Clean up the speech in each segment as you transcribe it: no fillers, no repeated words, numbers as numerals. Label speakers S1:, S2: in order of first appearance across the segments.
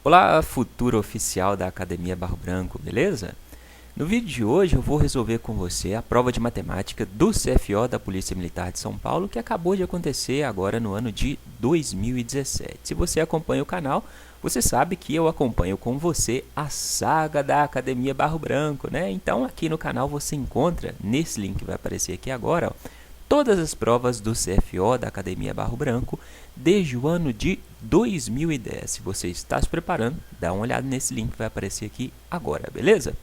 S1: Olá, futuro oficial da Academia Barro Branco, beleza? No vídeo de hoje eu vou resolver com você a prova de matemática do CFO da Polícia Militar de São Paulo, que acabou de acontecer agora no ano de 2017. Se você acompanha o canal, você sabe que eu acompanho com você a saga da Academia Barro Branco, né? Então aqui no canal você encontra, nesse link que vai aparecer aqui agora, ó, todas as provas do CFO da Academia Barro Branco desde o ano de 2010. Se você está se preparando, dá uma olhada nesse link que vai aparecer aqui agora, beleza?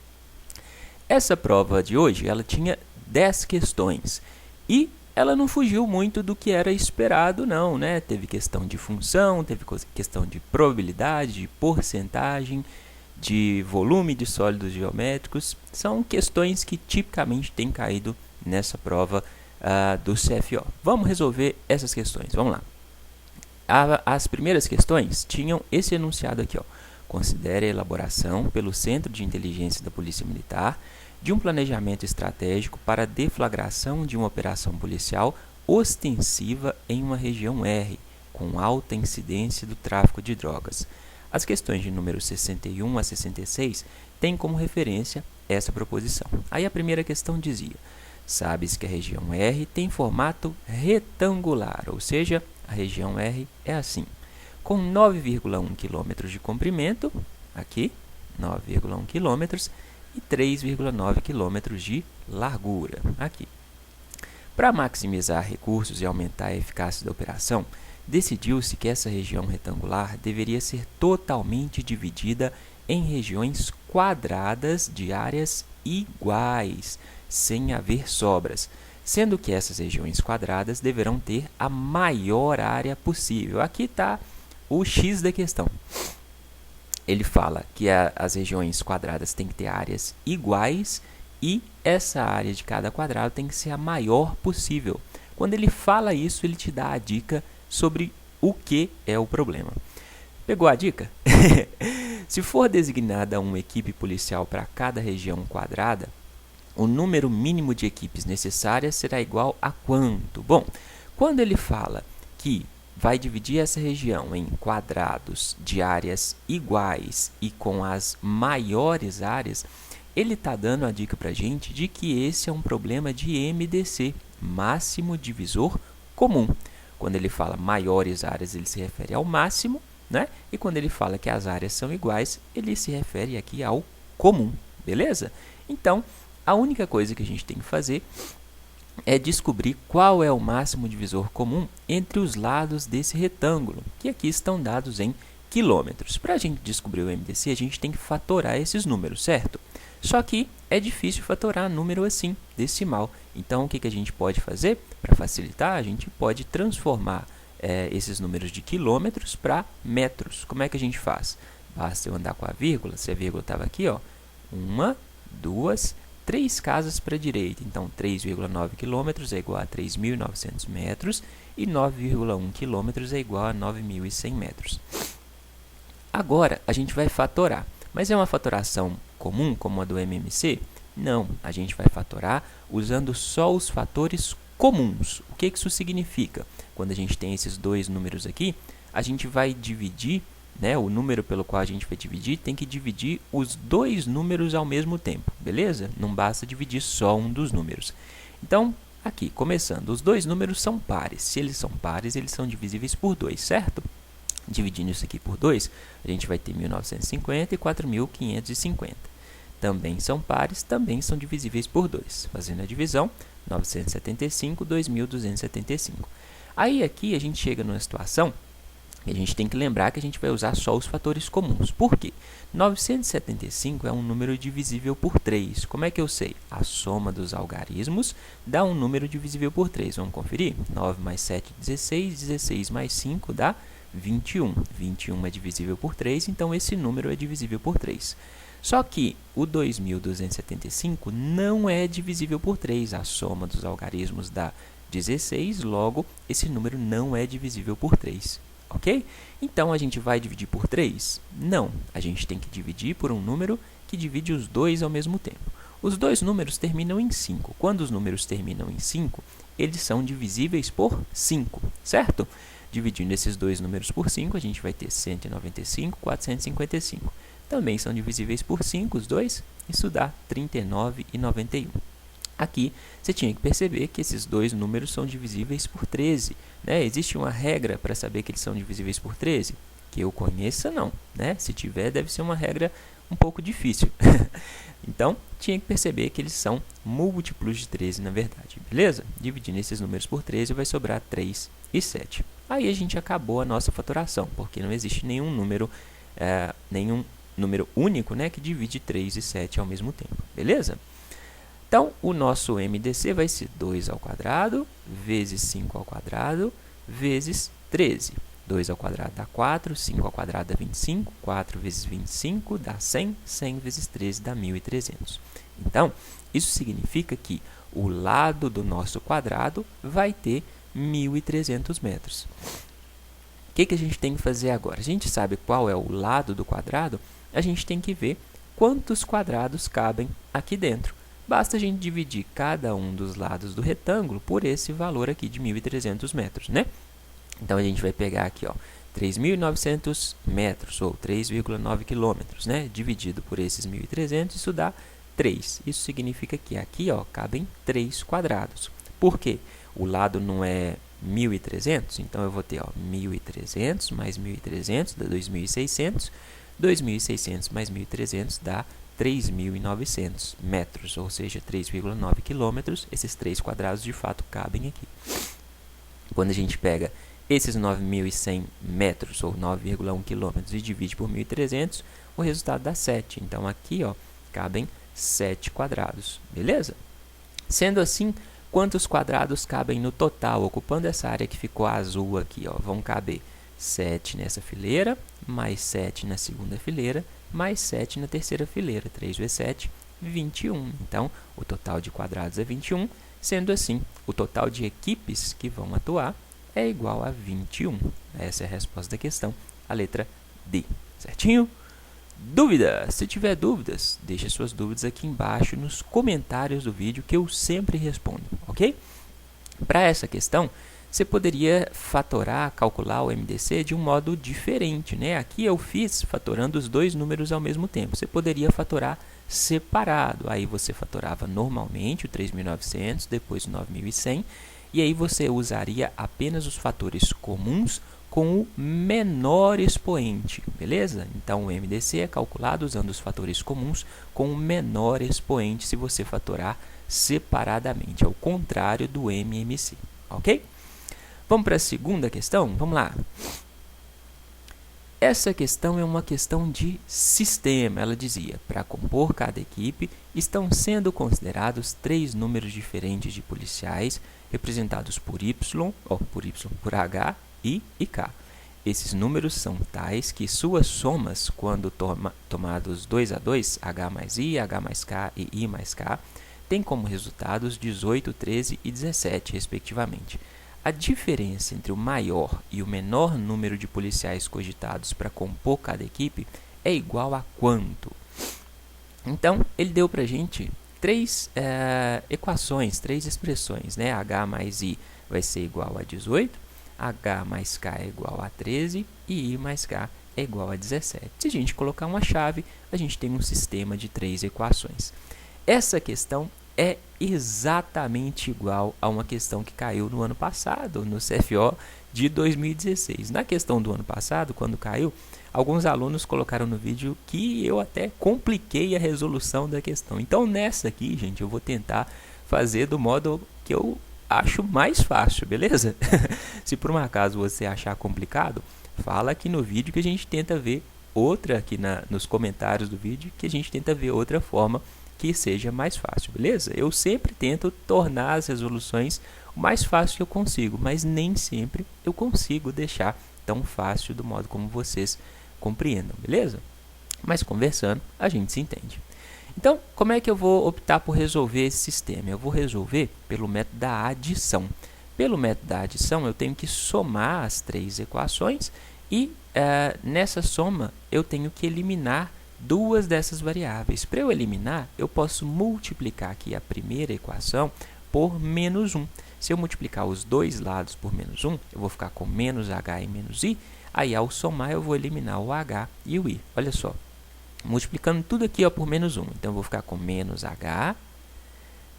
S1: Essa prova de hoje, ela tinha 10 questões e ela não fugiu muito do que era esperado não, né? Teve questão de função, teve questão de probabilidade, de porcentagem, de volume de sólidos geométricos. São questões que tipicamente têm caído nessa prova do CFO. Vamos resolver essas questões, vamos lá. As primeiras questões tinham esse enunciado aqui, ó. Considere a elaboração pelo Centro de Inteligência da Polícia Militar de um planejamento estratégico para a deflagração de uma operação policial ostensiva em uma região R, com alta incidência do tráfico de drogas. As questões de número 61 a 66 têm como referência essa proposição. Aí a primeira questão dizia: sabes que a região R tem formato retangular, ou seja, a região R é assim, com 9,1 km de comprimento, aqui, 9,1 km, e 3,9 km de largura, aqui. Para maximizar recursos e aumentar a eficácia da operação, decidiu-se que essa região retangular deveria ser totalmente dividida em regiões quadradas de áreas iguais, sem haver sobras, sendo que essas regiões quadradas deverão ter a maior área possível. Aqui está o X da questão. Ele fala que as regiões quadradas têm que ter áreas iguais e essa área de cada quadrado tem que ser a maior possível. Quando ele fala isso, ele te dá a dica sobre o que é o problema. Pegou a dica? Se for designada uma equipe policial para cada região quadrada, o número mínimo de equipes necessárias será igual a quanto? Bom, quando ele fala que vai dividir essa região em quadrados de áreas iguais e com as maiores áreas, ele está dando a dica para a gente de que esse é um problema de MDC, máximo divisor comum. Quando ele fala maiores áreas, ele se refere ao máximo, né? E quando ele fala que as áreas são iguais, ele se refere aqui ao comum, beleza? Então, a única coisa que a gente tem que fazer é descobrir qual é o máximo divisor comum entre os lados desse retângulo, que aqui estão dados em quilômetros. Para a gente descobrir o MDC, a gente tem que fatorar esses números, certo? Só que é difícil fatorar número assim, decimal. Então, o que a gente pode fazer? Para facilitar, a gente pode transformar esses números de quilômetros para metros. Como é que a gente faz? Basta eu andar com a vírgula, se a vírgula estava aqui, ó, 1, 2, 3 casas para a direita, então 3,9 km é igual a 3.900 metros e 9,1 km é igual a 9.100 metros. Agora, a gente vai fatorar, mas é uma fatoração comum como a do MMC? Não, a gente vai fatorar usando só os fatores comuns. O que isso significa? Quando a gente tem esses dois números aqui, a gente vai dividir, né, o número pelo qual a gente vai dividir tem que dividir os dois números ao mesmo tempo, beleza? Não basta dividir só um dos números. Então, aqui, começando, os dois números são pares. Se eles são pares, eles são divisíveis por 2, certo? Dividindo isso aqui por 2, a gente vai ter 1.950 e 4.550. Também são pares, também são divisíveis por 2. Fazendo a divisão, 975, 2.275. Aí aqui a gente chega numa situação a gente tem que lembrar que a gente vai usar só os fatores comuns. Por quê? 975 é um número divisível por 3. Como é que eu sei? A soma dos algarismos dá um número divisível por 3. Vamos conferir? 9 mais 7, 16. 16 mais 5 dá 21. 21 é divisível por 3, então esse número é divisível por 3. Só que o 2.275 não é divisível por 3. A soma dos algarismos dá 16, logo esse número não é divisível por 3. Ok? Então, a gente vai dividir por 3? Não, a gente tem que dividir por um número que divide os dois ao mesmo tempo. Os dois números terminam em 5. Quando os números terminam em 5, eles são divisíveis por 5, certo? Dividindo esses dois números por 5, a gente vai ter 195, 455. Também são divisíveis por 5 os dois, isso dá 39 e 91. Aqui, você tinha que perceber que esses dois números são divisíveis por 13. Né? Existe uma regra para saber que eles são divisíveis por 13? Que eu conheça, não. Né? Se tiver, deve ser uma regra um pouco difícil. Então, tinha que perceber que eles são múltiplos de 13, na verdade. Beleza? Dividindo esses números por 13, vai sobrar 3 e 7. Aí a gente acabou a nossa fatoração, porque não existe nenhum número único, né, que divide 3 e 7 ao mesmo tempo. Beleza? Então, o nosso MDC vai ser 2 ao quadrado, vezes 5 ao quadrado, vezes 13. 2 ao quadrado dá 4, 5 ao quadrado dá 25, 4 vezes 25 dá 100, 100 vezes 13 dá 1.300. Então, isso significa que o lado do nosso quadrado vai ter 1.300 metros. O que a gente tem que fazer agora? A gente sabe qual é o lado do quadrado, a gente tem que ver quantos quadrados cabem aqui dentro. Basta a gente dividir cada um dos lados do retângulo por esse valor aqui de 1.300 metros, né? Então, a gente vai pegar aqui, ó, 3.900 metros, ou 3,9 quilômetros, né? Dividido por esses 1.300, isso dá 3. Isso significa que aqui, ó, cabem 3 quadrados. Por quê? O lado não é 1.300, então eu vou ter, ó, 1.300 mais 1.300 dá 2.600. 2.600 mais 1.300 dá 3.900 metros, ou seja, 3,9 quilômetros. Esses 3 quadrados, de fato, cabem aqui. Quando a gente pega esses 9.100 metros, ou 9,1 quilômetros, e divide por 1.300, o resultado dá 7. Então, aqui, ó, cabem 7 quadrados, beleza? Sendo assim, quantos quadrados cabem no total, ocupando essa área que ficou azul aqui, ó? Vão caber 7 nessa fileira, mais 7 na segunda fileira, mais 7 na terceira fileira. 3 vezes 7, 21. Então, o total de quadrados é 21. Sendo assim, o total de equipes que vão atuar é igual a 21. Essa é a resposta da questão, a letra D. Certinho? Dúvidas? Se tiver dúvidas, deixe suas dúvidas aqui embaixo nos comentários do vídeo que eu sempre respondo, ok? Para essa questão, você poderia fatorar, calcular o MDC de um modo diferente, né? Aqui eu fiz fatorando os dois números ao mesmo tempo. Você poderia fatorar separado. Aí você fatorava normalmente o 3.900, depois o 9.100, e aí você usaria apenas os fatores comuns com o menor expoente, beleza? Então, o MDC é calculado usando os fatores comuns com o menor expoente se você fatorar separadamente, ao contrário do MMC, ok? Vamos para a segunda questão? Vamos lá. Essa questão é uma questão de sistema. Ela dizia, para compor cada equipe, estão sendo considerados 3 números diferentes de policiais, representados por Y, por H, I e K. Esses números são tais que suas somas, quando tomados 2 a 2, H mais I, H mais K e I mais K, têm como resultados 18, 13 e 17, respectivamente. A diferença entre o maior e o menor número de policiais cogitados para compor cada equipe é igual a quanto? Então, ele deu para a gente 3 equações, 3 expressões, né? H mais I vai ser igual a 18, H mais K é igual a 13 e I mais K é igual a 17. Se a gente colocar uma chave, a gente tem um sistema de 3 equações. Essa questão é exatamente igual a uma questão que caiu no ano passado, no CFO de 2016. Na questão do ano passado, quando caiu, alguns alunos colocaram no vídeo que eu até compliquei a resolução da questão. Então, nessa aqui, gente, eu vou tentar fazer do modo que eu acho mais fácil, beleza? Se por um acaso você achar complicado, fala aqui no vídeo que a gente tenta ver outra, aqui nos comentários do vídeo, que a gente tenta ver outra forma que seja mais fácil, beleza? Eu sempre tento tornar as resoluções o mais fácil que eu consigo, mas nem sempre eu consigo deixar tão fácil do modo como vocês compreendam, beleza? Mas conversando, a gente se entende. Então, como é que eu vou optar por resolver esse sistema? Eu vou resolver pelo método da adição. Pelo método da adição, eu tenho que somar as 3 equações e nessa soma eu tenho que eliminar 2 dessas variáveis. Para eu eliminar, eu posso multiplicar aqui a primeira equação por menos 1. Se eu multiplicar os dois lados por menos 1, eu vou ficar com menos h e menos i. Aí, ao somar, eu vou eliminar o h e o i. Olha só, multiplicando tudo aqui ó, por menos 1. Então, eu vou ficar com menos h,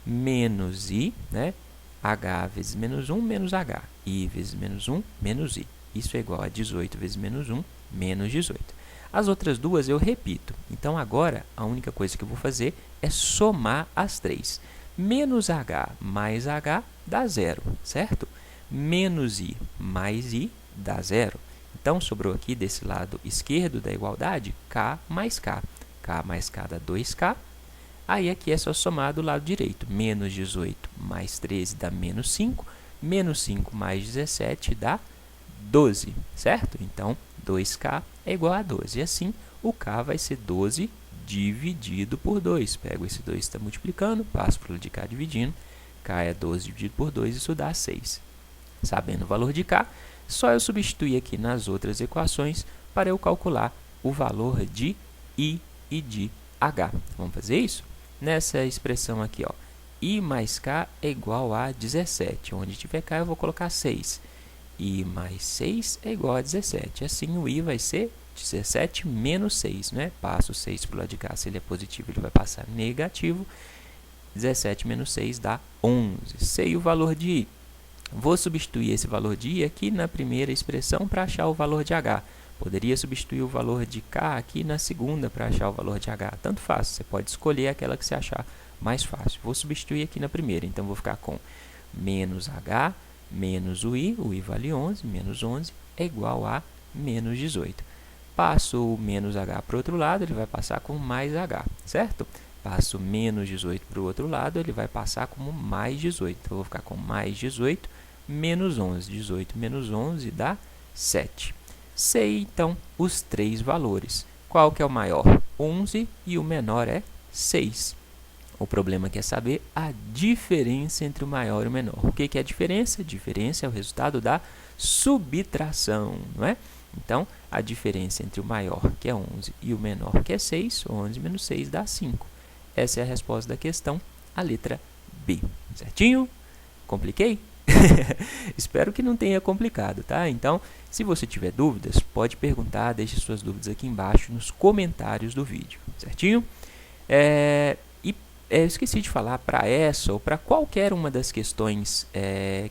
S1: menos i, né? H vezes menos 1, menos h. I vezes menos 1, menos i. Isso é igual a 18 vezes menos 1, menos 18. As outras duas eu repito. Então, agora, a única coisa que eu vou fazer é somar as três. Menos h mais h dá 0, certo? Menos i mais i dá 0. Então, sobrou aqui desse lado esquerdo da igualdade, k mais k. K mais k dá 2k. Aí, aqui é só somar do lado direito. Menos 18 mais 13 dá menos 5. Menos 5 mais 17 dá 12, certo? Então, 2k é igual a 12. E assim, o k vai ser 12 dividido por 2. Pego esse 2 que está multiplicando, passo para o lado de cá dividindo. K é 12 dividido por 2, isso dá 6. Sabendo o valor de k, só eu substituir aqui nas outras equações para eu calcular o valor de i e de h. Vamos fazer isso? Nessa expressão aqui, ó, i mais k é igual a 17. Onde tiver k, eu vou colocar 6. I mais 6 é igual a 17. Assim, o i vai ser 17 menos 6, né? Passo o 6 para o lado de cá. Se ele é positivo, ele vai passar negativo. 17 menos 6 dá 11. Sei o valor de i. Vou substituir esse valor de i aqui na primeira expressão para achar o valor de h. Poderia substituir o valor de k aqui na segunda para achar o valor de h. Tanto faz, você pode escolher aquela que você achar mais fácil. Vou substituir aqui na primeira, então vou ficar com menos h menos o i vale 11, menos 11 é igual a menos 18. Passo o menos h para o outro lado, ele vai passar com mais h, certo? Passo menos 18 para o outro lado, ele vai passar como mais 18. Então, eu vou ficar com mais 18 menos 11. 18 menos 11 dá 7. Sei, então, os três valores. Qual que é o maior? 11 e o menor é 6. O problema quer saber a diferença entre o maior e o menor. O que é a diferença? A diferença é o resultado da subtração, não é? Então, a diferença entre o maior, que é 11, e o menor, que é 6, 11 menos 6 dá 5. Essa é a resposta da questão, a letra B. Certinho? Compliquei? Espero que não tenha complicado, tá? Então, se você tiver dúvidas, pode perguntar, deixe suas dúvidas aqui embaixo nos comentários do vídeo, certinho? Eu esqueci de falar, para essa ou para qualquer uma das questões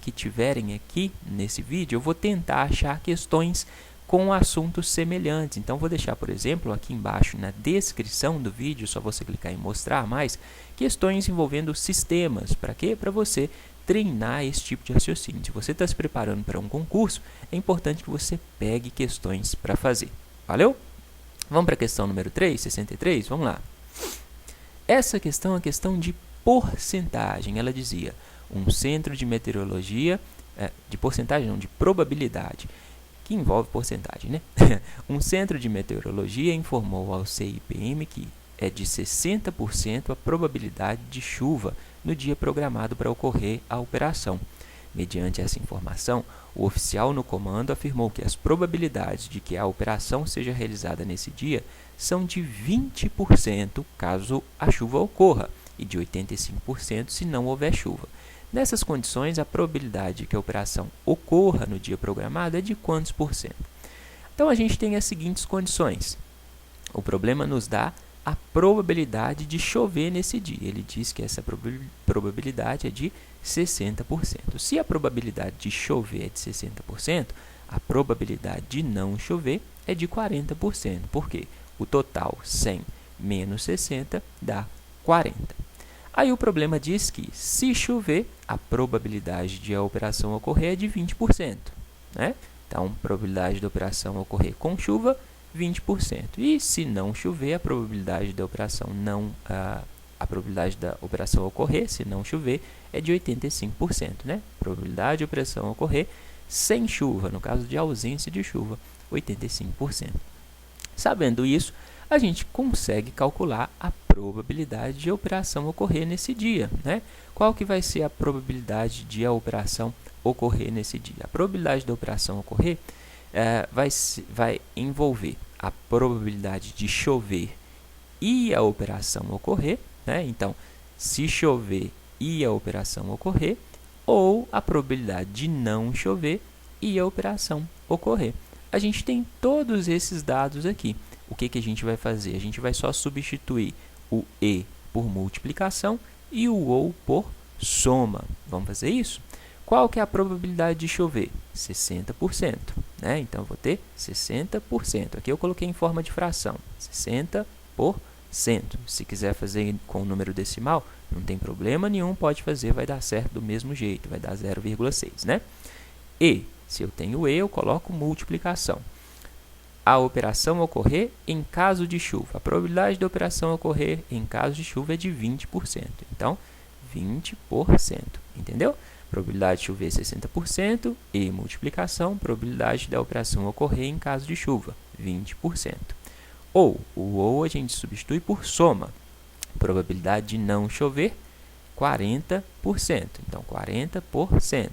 S1: que tiverem aqui nesse vídeo, eu vou tentar achar questões com assuntos semelhantes. Então, vou deixar, por exemplo, aqui embaixo na descrição do vídeo, só você clicar em mostrar mais, questões envolvendo sistemas. Para quê? Para você treinar esse tipo de raciocínio. Se você está se preparando para um concurso, é importante que você pegue questões para fazer. Valeu? Vamos para a questão número 3, 63? Vamos lá. Essa questão é a questão de porcentagem. Ela dizia, um centro de meteorologia, de porcentagem não, de probabilidade, que envolve porcentagem, né? Um centro de meteorologia informou ao CIPM que é de 60% a probabilidade de chuva no dia programado para ocorrer a operação. Mediante essa informação, o oficial no comando afirmou que as probabilidades de que a operação seja realizada nesse dia são de 20% caso a chuva ocorra e de 85% se não houver chuva. Nessas condições, a probabilidade de que a operação ocorra no dia programado é de quantos por cento? Então, a gente tem as seguintes condições. O problema nos dá a probabilidade de chover nesse dia. Ele diz que essa probabilidade é de 60%. Se a probabilidade de chover é de 60%, a probabilidade de não chover é de 40%. Por quê? O total 100 menos 60 dá 40. Aí o problema diz que, se chover, a probabilidade de a operação ocorrer é de 20%. Né? Então, probabilidade da operação ocorrer com chuva, 20%. E se não chover, a probabilidade da operação ocorrer, se não chover, é de 85%. Né? Probabilidade de operação ocorrer sem chuva, no caso de ausência de chuva, 85%. Sabendo isso, a gente consegue calcular a probabilidade de a operação ocorrer nesse dia. Né? Qual que vai ser a probabilidade de a operação ocorrer nesse dia? A probabilidade da operação ocorrer vai envolver a probabilidade de chover e a operação ocorrer. Né? Então, se chover e a operação ocorrer, ou a probabilidade de não chover e a operação ocorrer. A gente tem todos esses dados aqui. O que a gente vai fazer? A gente vai só substituir o e por multiplicação e o ou por soma. Vamos fazer isso? Qual que é a probabilidade de chover? 60%. Né? Então, eu vou ter 60%. Aqui eu coloquei em forma de fração. 60%. Se quiser fazer com o número decimal, não tem problema nenhum, pode fazer, vai dar certo do mesmo jeito, vai dar 0,6, né? E, se eu tenho E, eu coloco multiplicação. A operação ocorrer em caso de chuva. A probabilidade da operação ocorrer em caso de chuva é de 20%. Então, 20%. Entendeu? Probabilidade de chover 60%, E multiplicação, probabilidade da operação ocorrer em caso de chuva, 20%. Ou, o ou a gente substitui por soma. Probabilidade de não chover, 40%. Então, 40%.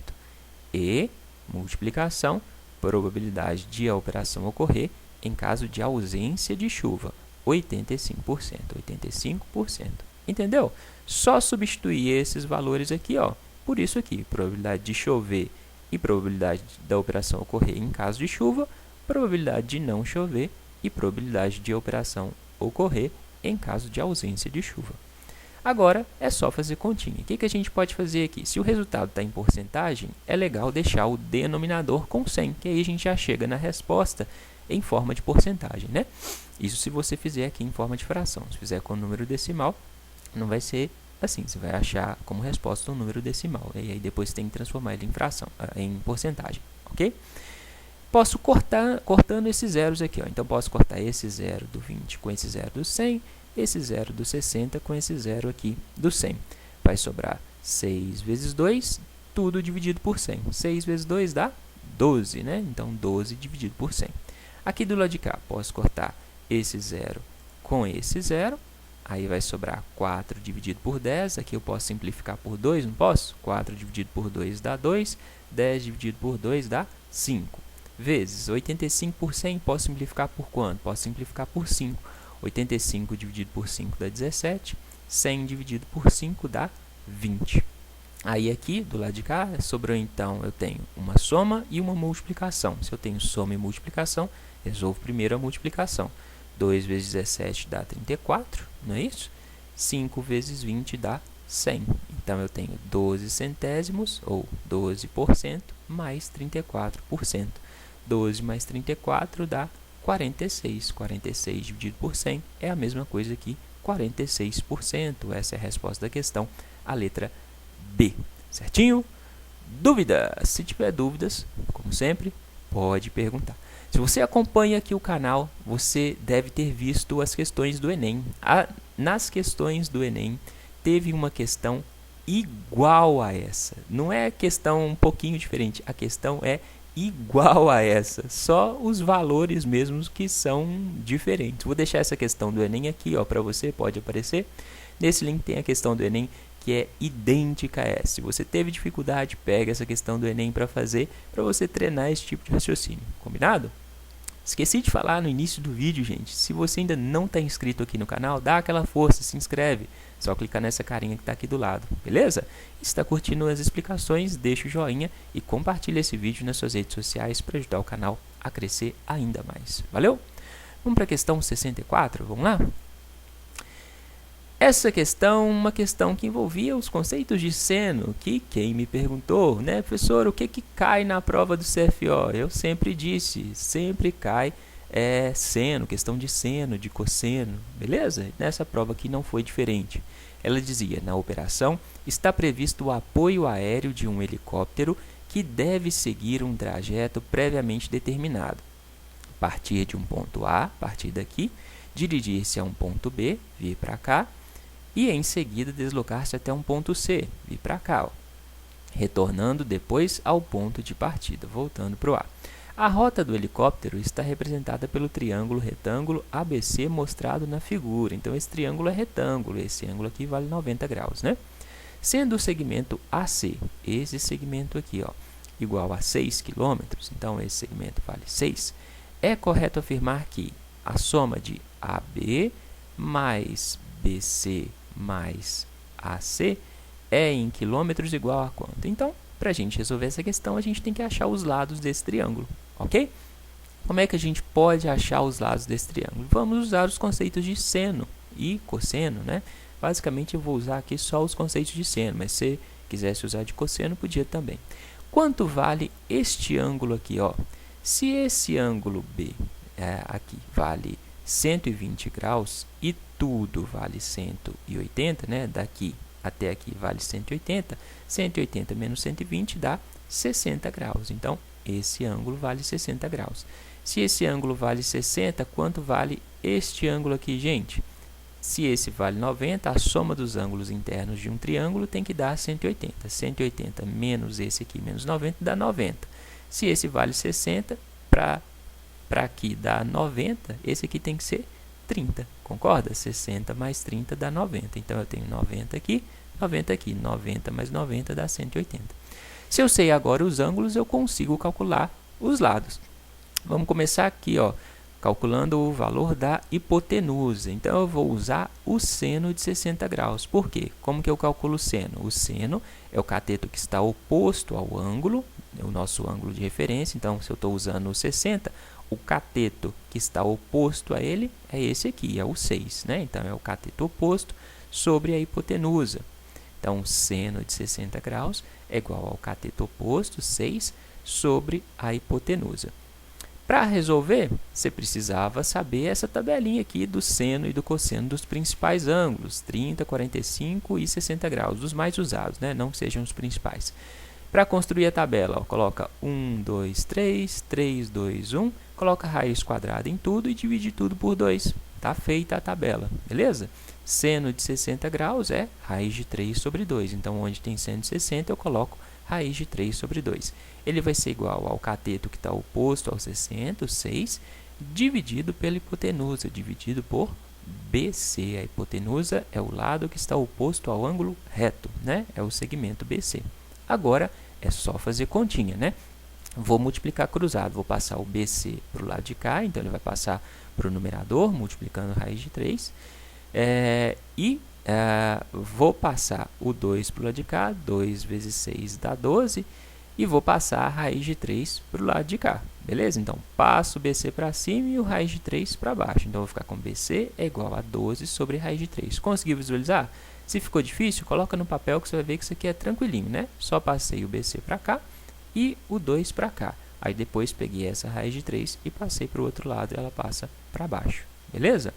S1: E multiplicação, probabilidade de a operação ocorrer em caso de ausência de chuva, 85%. 85%. Entendeu? Só substituir esses valores aqui, ó. Por isso aqui, probabilidade de chover e probabilidade da operação ocorrer em caso de chuva, probabilidade de não chover e probabilidade de a operação ocorrer em caso de ausência de chuva. Agora, é só fazer continha. O que a gente pode fazer aqui? Se o resultado está em porcentagem, é legal deixar o denominador com 100, que aí a gente já chega na resposta em forma de porcentagem, né? Isso se você fizer aqui em forma de fração. Se fizer com número decimal, não vai ser assim. Você vai achar como resposta um número decimal. E aí depois tem que transformar ele em fração, em porcentagem, ok? Posso cortando esses zeros aqui, ó. Então, posso cortar esse zero do 20 com esse zero do 100, esse zero do 60 com esse zero aqui do 100. Vai sobrar 6 vezes 2, tudo dividido por 100. 6 vezes 2 dá 12, né? Então, 12 dividido por 100. Aqui do lado de cá, posso cortar esse zero com esse zero. Aí vai sobrar 4 dividido por 10. Aqui eu posso simplificar por 2, não posso? 4 dividido por 2 dá 2. 10 dividido por 2 dá 5. Vezes 85 por 100, posso simplificar por quanto? Posso simplificar por 5. 85 dividido por 5 dá 17. 100 dividido por 5 dá 20. Aí aqui, do lado de cá, sobrou então, eu tenho uma soma e uma multiplicação. Se eu tenho soma e multiplicação, resolvo primeiro a multiplicação. 2 vezes 17 dá 34, não é isso? 5 vezes 20 dá 100. Então, eu tenho 12 centésimos, ou 12%, mais 34%. 12 mais 34 dá 46. 46 dividido por 100 é a mesma coisa que 46%. Essa é a resposta da questão, a letra B. Certinho? Dúvidas? Se tiver dúvidas, como sempre, pode perguntar. Se você acompanha aqui o canal, você deve ter visto as questões do Enem. Nas questões do Enem, teve uma questão igual a essa. Não é questão um pouquinho diferente, a questão é igual a essa. Só os valores mesmos que são diferentes. Vou deixar essa questão do Enem aqui para você, pode aparecer. Nesse link tem a questão do Enem, que é idêntica a essa. Se você teve dificuldade, pega essa questão do Enem para fazer, para você treinar esse tipo de raciocínio. Combinado? Esqueci de falar no início do vídeo, gente. Se você ainda não está inscrito aqui no canal, dá aquela força, se inscreve. Só clicar nessa carinha que está aqui do lado, beleza? E se está curtindo as explicações, deixa o joinha e compartilha esse vídeo nas suas redes sociais para ajudar o canal a crescer ainda mais. Valeu? Vamos para a questão 64, vamos lá? Essa questão, uma questão que envolvia os conceitos de seno, que quem me perguntou, né, professor, o que cai na prova do CFO? Eu sempre disse, sempre cai seno, questão de seno, de cosseno, beleza? Nessa prova aqui não foi diferente. Ela dizia, na operação, está previsto o apoio aéreo de um helicóptero que deve seguir um trajeto previamente determinado. Partir de um ponto A, partir daqui, dirigir-se a um ponto B, vir para cá, e em seguida deslocar-se até um ponto C, vir para cá, retornando depois ao ponto de partida, voltando para o A. A rota do helicóptero está representada pelo triângulo retângulo ABC mostrado na figura. Então, esse triângulo é retângulo, esse ângulo aqui vale 90 graus, né? Sendo o segmento AC, esse segmento aqui, igual a 6 km, então esse segmento vale 6, é correto afirmar que a soma de AB mais BC mais AC é em quilômetros igual a quanto? Então, para a gente resolver essa questão, a gente tem que achar os lados desse triângulo, ok? Como é que a gente pode achar os lados desse triângulo? Vamos usar os conceitos de seno e cosseno, né? Basicamente, eu vou usar aqui só os conceitos de seno, mas se quisesse usar de cosseno, podia também. Quanto vale este ângulo aqui, ó? Se esse ângulo B aqui vale 120 graus e tudo vale 180, né? Daqui até aqui vale 180, 180 menos 120 dá 60 graus. Então, esse ângulo vale 60 graus. Se esse ângulo vale 60, quanto vale este ângulo aqui, gente? Se esse vale 90, a soma dos ângulos internos de um triângulo tem que dar 180. 180 menos esse aqui, menos 90, dá 90. Se esse vale 60, para aqui dá 90, esse aqui tem que ser 30, concorda? 60 mais 30 dá 90. Então, eu tenho 90 aqui, 90 mais 90 dá 180. Se eu sei agora os ângulos, eu consigo calcular os lados. Vamos começar aqui, ó, calculando o valor da hipotenusa. Então, eu vou usar o seno de 60 graus. Por quê? Como que eu calculo o seno? O seno é o cateto que está oposto ao ângulo, é o nosso ângulo de referência. Então, se eu estou usando o 60, o cateto que está oposto a ele é esse aqui, é o 6, né? Então, é o cateto oposto sobre a hipotenusa. Então, o seno de 60 graus é igual ao cateto oposto, 6, sobre a hipotenusa. Para resolver, você precisava saber essa tabelinha aqui do seno e do cosseno dos principais ângulos, 30, 45 e 60 graus, dos mais usados, né? Não que sejam os principais. Para construir a tabela, ó, coloca 1, 2, 3, 3, 2, 1, coloca raiz quadrada em tudo e divide tudo por 2. Está feita a tabela, beleza? Seno de 60 graus é raiz de 3 sobre 2. Então, onde tem seno de 60, eu coloco raiz de 3 sobre 2. Ele vai ser igual ao cateto que está oposto ao 60, 6, dividido pela hipotenusa, dividido por BC. A hipotenusa é o lado que está oposto ao ângulo reto, né? É o segmento BC. Agora, é só fazer continha, né? Vou multiplicar cruzado, vou passar o BC para o lado de cá, então ele vai passar para o numerador, multiplicando raiz de 3. Vou passar o 2 para o lado de cá, 2 vezes 6 dá 12, e vou passar a raiz de 3 para o lado de cá, beleza? Então, passo o BC para cima e o raiz de 3 para baixo. Então, vou ficar com BC é igual a 12 sobre raiz de 3. Conseguiu visualizar? Se ficou difícil, coloca no papel que você vai ver que isso aqui é tranquilinho, né? Só passei o BC para cá e o 2 para cá. Aí, depois, peguei essa raiz de 3 e passei para o outro lado e ela passa para baixo, beleza?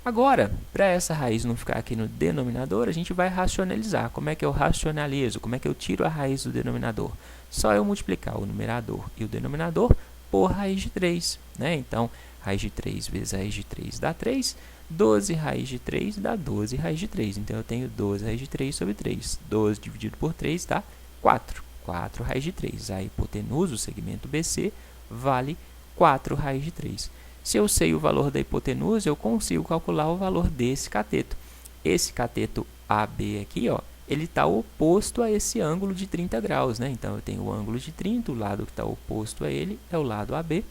S1: Agora, para essa raiz não ficar aqui no denominador, a gente vai racionalizar. Como é que eu racionalizo? Como é que eu tiro a raiz do denominador? Só eu multiplicar o numerador e o denominador por raiz de 3, né? Então, raiz de 3 vezes raiz de 3 dá 3, 12 raiz de 3 dá 12 raiz de 3. Então, eu tenho 12 raiz de 3 sobre 3. 12 dividido por 3 dá 4. 4 raiz de 3. A hipotenusa, o segmento BC, vale 4 raiz de 3. Se eu sei o valor da hipotenusa, eu consigo calcular o valor desse cateto. Esse cateto AB aqui, ó, ele está oposto a esse ângulo de 30 graus, né? Então, eu tenho o ângulo de 30, o lado que está oposto a ele é o lado AB.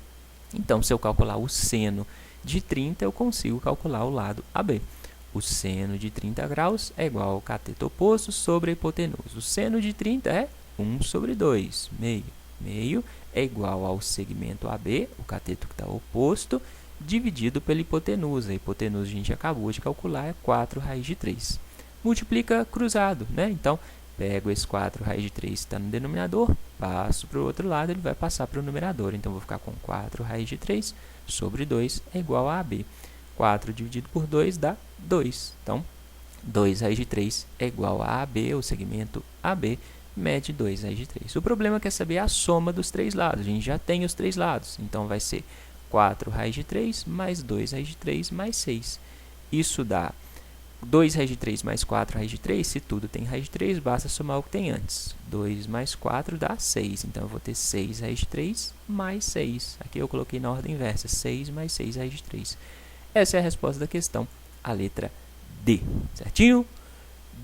S1: Então, se eu calcular o seno de 30, eu consigo calcular o lado AB. O seno de 30 graus é igual ao cateto oposto sobre a hipotenusa. O seno de 30 é 1 sobre 2, meio. Meio é igual ao segmento AB, o cateto que está oposto, dividido pela hipotenusa. A hipotenusa a gente acabou de calcular, é 4 raiz de 3. Multiplica cruzado, né? Então, pego esse 4 raiz de 3 que está no denominador, passo para o outro lado, ele vai passar para o numerador. Então, vou ficar com 4 raiz de 3 sobre 2 é igual a AB. 4 dividido por 2 dá 2. Então, 2 raiz de 3 é igual a AB, o segmento AB, mede 2 raiz de 3. O problema é saber a soma dos três lados. A gente já tem os três lados. Então, vai ser 4 raiz de 3 mais 2 raiz de 3 mais 6. Isso dá 2 raiz de 3 mais 4 raiz de 3. Se tudo tem raiz de 3, basta somar o que tem antes. 2 mais 4 dá 6. Então, eu vou ter 6 raiz de 3 mais 6. Aqui eu coloquei na ordem inversa. 6 mais 6 raiz de 3. Essa é a resposta da questão, a letra D. Certinho?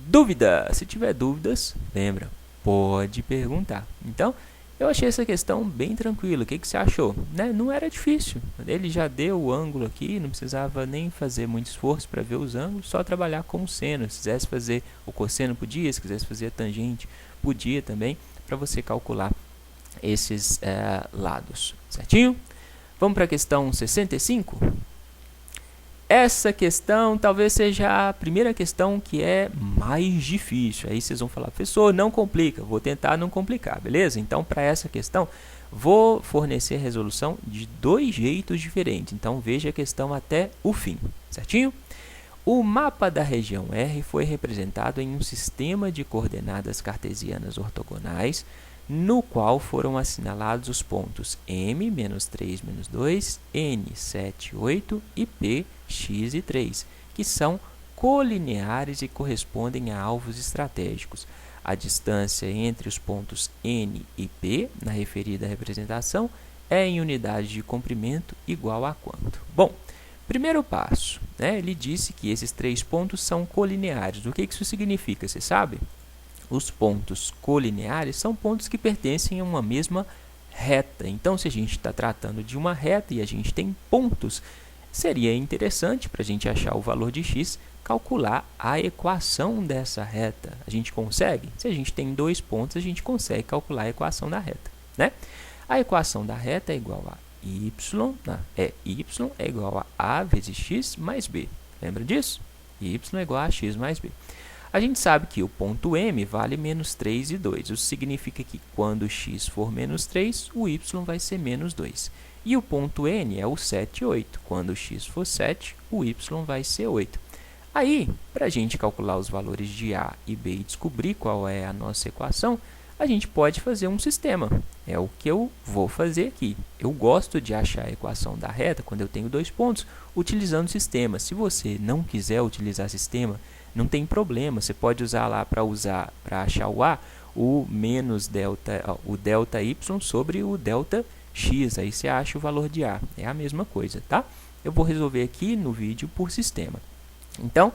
S1: Dúvida? Se tiver dúvidas, lembra, pode perguntar. Então, eu achei essa questão bem tranquila. O que você achou? Né? Não era difícil. Ele já deu o ângulo aqui, não precisava nem fazer muito esforço para ver os ângulos, só trabalhar com o seno. Se quisesse fazer o cosseno, podia. Se quisesse fazer a tangente, podia também. para você calcular esses lados, certinho? Vamos para a questão 65? Essa questão talvez seja a primeira questão que é mais difícil. Aí vocês vão falar, professor, não complica. Vou tentar não complicar, beleza? Então, para essa questão, vou fornecer resolução de 2 jeitos diferentes. Então, veja a questão até o fim, certinho? O mapa da região R foi representado em um sistema de coordenadas cartesianas ortogonais, no qual foram assinalados os pontos M, -3, -2, N, 7, 8 e P, X e 3, que são colineares e correspondem a alvos estratégicos. A distância entre os pontos N e P, na referida representação, é em unidade de comprimento igual a quanto? Bom, primeiro passo, né, ele disse que esses 3 pontos são colineares. O que isso significa, você sabe? Os pontos colineares são pontos que pertencem a uma mesma reta. Então, se a gente está tratando de uma reta e a gente tem pontos, seria interessante para a gente achar o valor de x, calcular a equação dessa reta. A gente consegue? Se a gente tem 2 pontos, a gente consegue calcular a equação da reta, né? A equação da reta é igual a y é igual a vezes x mais b. Lembra disso? Y é igual a x mais b. A gente sabe que o ponto M vale -3 e 2. Isso significa que quando x for -3, o y vai ser -2. E o ponto N é o 7 e 8. Quando x for 7, o y vai ser 8. Aí, para a gente calcular os valores de A e B e descobrir qual é a nossa equação, a gente pode fazer um sistema. É o que eu vou fazer aqui. Eu gosto de achar a equação da reta, quando eu tenho 2 pontos, utilizando sistema. Se você não quiser utilizar sistema, não tem problema. Você pode usar lá para achar o A, o menos o delta y sobre o delta x. Aí você acha o valor de A. É a mesma coisa, tá? Eu vou resolver aqui no vídeo por sistema. Então,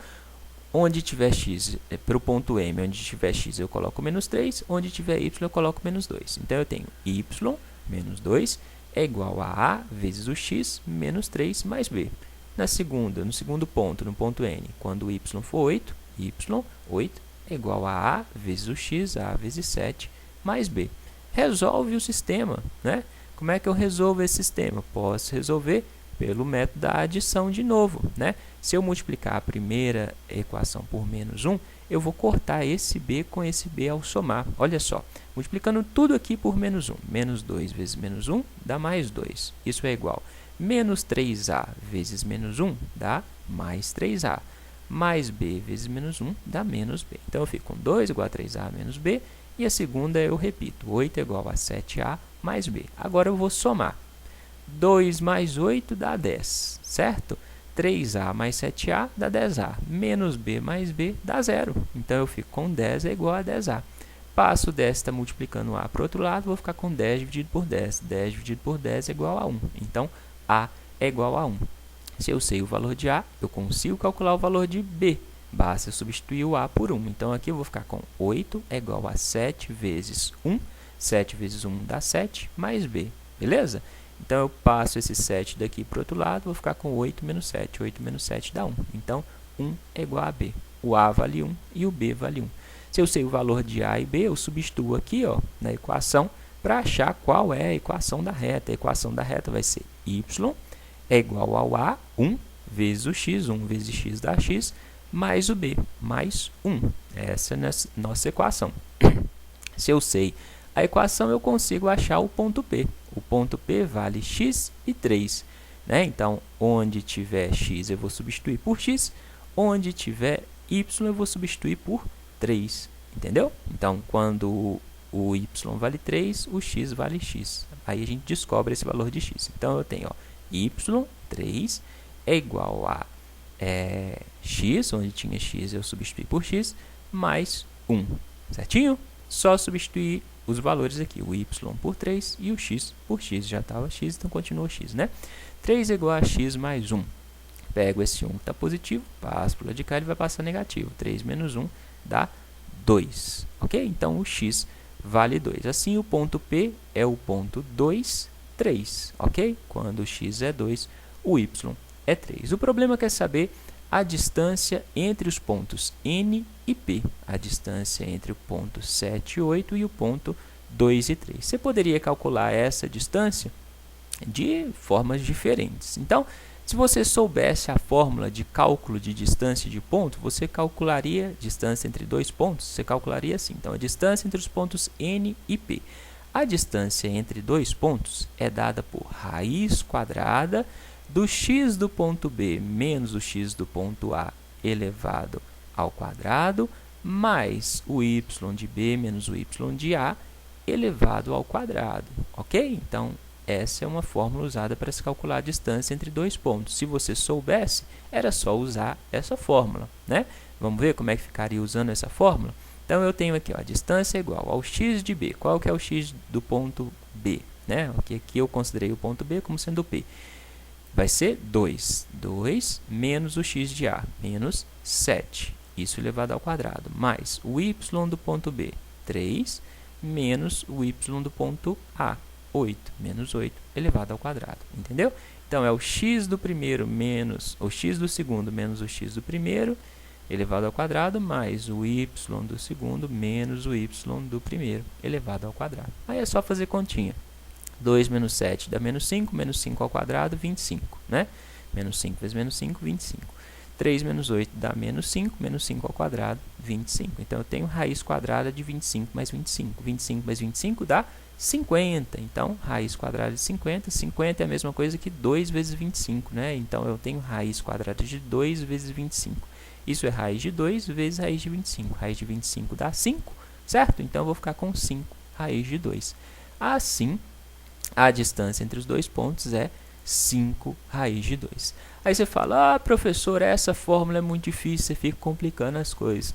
S1: onde tiver x, para o ponto M, onde tiver x eu coloco -3, onde tiver y eu coloco -2. Então, eu tenho y menos 2 é igual a vezes o x menos 3 mais b. No segundo ponto, no ponto N, quando y for 8, y 8 é igual a vezes o x, a vezes 7 mais b. Resolve o sistema, né? Como é que eu resolvo esse sistema? Posso resolver pelo método da adição de novo, né? Se eu multiplicar a primeira equação por -1, eu vou cortar esse b com esse b ao somar. Olha só, multiplicando tudo aqui por -1. -2 vezes -1 dá mais 2. Isso é igual a -3a vezes -1 dá mais 3a. Mais b vezes -1 dá menos b. Então, eu fico com 2 igual a 3a menos b. E a segunda eu repito, 8 é igual a 7a mais b. Agora, eu vou somar. 2 mais 8 dá 10, certo? 3a mais 7a dá 10a. Menos b mais b dá 0. Então, eu fico com 10 é igual a 10a. Passo 10, está multiplicando a para o outro lado, vou ficar com 10 dividido por 10. 10 dividido por 10 é igual a 1. Então, a é igual a 1. Se eu sei o valor de A, eu consigo calcular o valor de B. Basta substituir o A por 1. Então, aqui eu vou ficar com 8 é igual a 7 vezes 1. 7 vezes 1 dá 7, mais B. Beleza? Então, eu passo esse 7 daqui para o outro lado, vou ficar com 8 menos 7. 8 menos 7 dá 1. Então, 1 é igual a B. O A vale 1 e o B vale 1. Se eu sei o valor de A e B, eu substituo aqui na equação para achar qual é a equação da reta. A equação da reta vai ser y é igual ao A, 1 vezes o x, 1 vezes x dá x, mais o b, mais 1. Essa é a nossa equação. Se eu sei a equação, eu consigo achar o ponto P. O ponto P vale x e 3. Né? Então, onde tiver x, eu vou substituir por x. Onde tiver y, eu vou substituir por 3. Entendeu? Então, quando o y vale 3, o x vale x. Aí a gente descobre esse valor de x. Então, eu tenho y, 3, é igual a x, onde tinha x eu substituí por x, mais 1. Certinho? Só substituir os valores aqui, o y por 3 e o x por x. Já estava x, então continua x, né? 3 é igual a x mais 1. Pego esse 1 que está positivo, passo para o lado de cá, ele vai passar negativo. 3 menos 1 dá 2. Ok? Então, o x vale 2. Assim, o ponto P é o ponto 2, 3. Ok? Quando o x é 2, o y é 3. O problema é saber a distância entre os pontos N e P. A distância entre o ponto 7 e 8 e o ponto 2 e 3. Você poderia calcular essa distância de formas diferentes. Então, se você soubesse a fórmula de cálculo de distância de ponto, você calcularia distância entre dois pontos, você calcularia assim. Então, a distância entre os pontos N e P. A distância entre dois pontos é dada por raiz quadrada do x do ponto B menos o x do ponto A elevado ao quadrado, mais o y de B menos o y de A elevado ao quadrado, ok? Então, essa é uma fórmula usada para se calcular a distância entre dois pontos. Se você soubesse, era só usar essa fórmula, né? Vamos ver como é que ficaria usando essa fórmula? Então, eu tenho aqui, ó, a distância é igual ao x de B. Qual que é o x do ponto B? Né? Aqui eu considerei o ponto B como sendo P. Vai ser 2. 2 menos o x de A, menos 7. Isso elevado ao quadrado. Mais o y do ponto B, 3, menos o y do ponto A, 8, menos 8, elevado ao quadrado. Entendeu? Então, é o x do primeiro menos o x do segundo menos o x do primeiro, elevado ao quadrado, mais o y do segundo menos o y do primeiro, elevado ao quadrado. Aí é só fazer continha. 2 menos 7 dá menos 5 ao quadrado, 25, né? Menos 5 vezes menos 5, 25. 3 menos 8 dá menos 5 ao quadrado, 25. Então, eu tenho raiz quadrada de 25 mais 25. 25 mais 25 dá 50. Então, raiz quadrada de 50. 50 é a mesma coisa que 2 vezes 25, né? Então, eu tenho raiz quadrada de 2 vezes 25. Isso é raiz de 2 vezes raiz de 25. Raiz de 25 dá 5, certo? Então, eu vou ficar com 5 raiz de 2. Assim, a distância entre os dois pontos é 5 raiz de 2. Aí você fala, professor, essa fórmula é muito difícil, você fica complicando as coisas.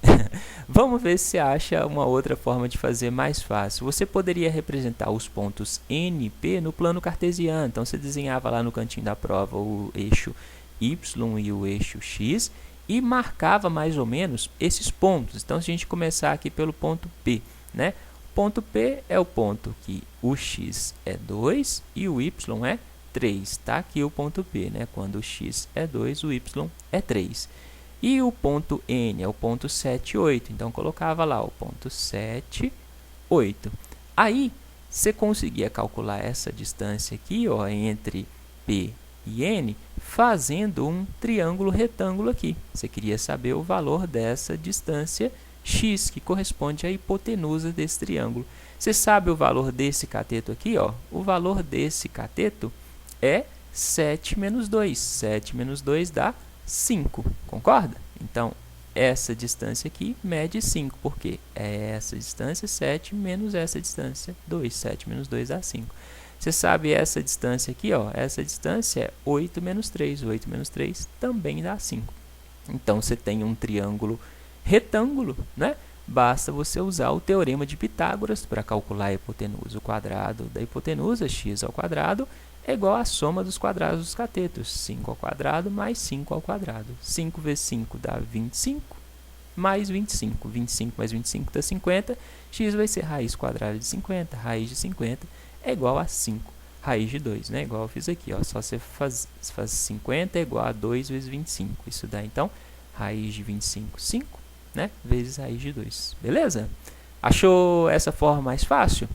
S1: Vamos ver se você acha uma outra forma de fazer mais fácil. Você poderia representar os pontos N e P no plano cartesiano. Então, você desenhava lá no cantinho da prova o eixo Y e o eixo X e marcava mais ou menos esses pontos. Então, se a gente começar aqui pelo ponto P, né? O ponto P é o ponto que o X é 2 e o Y é 3. Está aqui o ponto P, né? Quando o X é 2, o Y é 3. E o ponto N é o ponto 7, 8. Então, colocava lá o ponto 7, 8. Aí, você conseguia calcular essa distância aqui, ó, entre P e N, fazendo um triângulo retângulo aqui. Você queria saber o valor dessa distância x, que corresponde à hipotenusa desse triângulo. Você sabe o valor desse cateto aqui, ó? O valor desse cateto é 7 menos 2. 7 menos 2 dá 5, concorda? Então, essa distância aqui mede 5, porque é essa distância 7 menos essa distância 2. 7 menos 2 dá 5. Você sabe essa distância aqui, ó? Essa distância é 8 menos 3. 8 menos 3 também dá 5. Então, você tem um triângulo retângulo, né? Basta você usar o teorema de Pitágoras para calcular a hipotenusa. O quadrado da hipotenusa, x ao quadrado, é igual à soma dos quadrados dos catetos. 5 ao quadrado mais 5 ao quadrado. 5 vezes 5 dá 25, mais 25. 25 mais 25 dá 50. X vai ser raiz quadrada de 50. Raiz de 50 é igual a 5 raiz de 2, né? Igual eu fiz aqui, ó. Só você faz 50 é igual a 2 vezes 25. Isso dá, então, raiz de 25, 5, né? Vezes raiz de 2. Beleza? Achou essa forma mais fácil?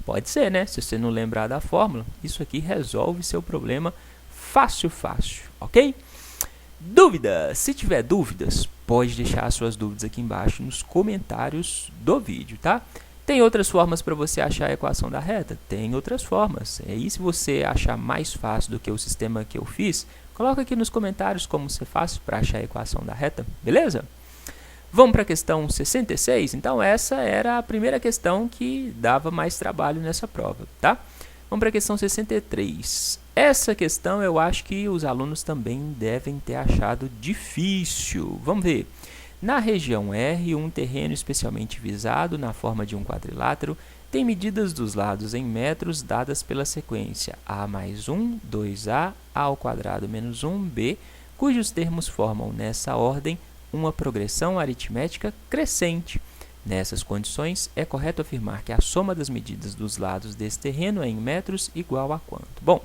S1: Pode ser, né? Se você não lembrar da fórmula, isso aqui resolve seu problema fácil, fácil, ok? Dúvidas? Se tiver dúvidas, pode deixar suas dúvidas aqui embaixo nos comentários do vídeo, tá? Tem outras formas para você achar a equação da reta? Tem outras formas. E aí, se você achar mais fácil do que o sistema que eu fiz, coloca aqui nos comentários como ser fácil para achar a equação da reta, beleza? Vamos para a questão 66? Então, essa era a primeira questão que dava mais trabalho nessa prova, tá? Vamos para a questão 63. Essa questão eu acho que os alunos também devem ter achado difícil. Vamos ver. Na região R, um terreno especialmente visado, na forma de um quadrilátero, tem medidas dos lados em metros dadas pela sequência A mais 1, 2A, A ao quadrado menos 1B, cujos termos formam, nessa ordem, uma progressão aritmética crescente. Nessas condições, é correto afirmar que a soma das medidas dos lados desse terreno é em metros igual a quanto? Bom,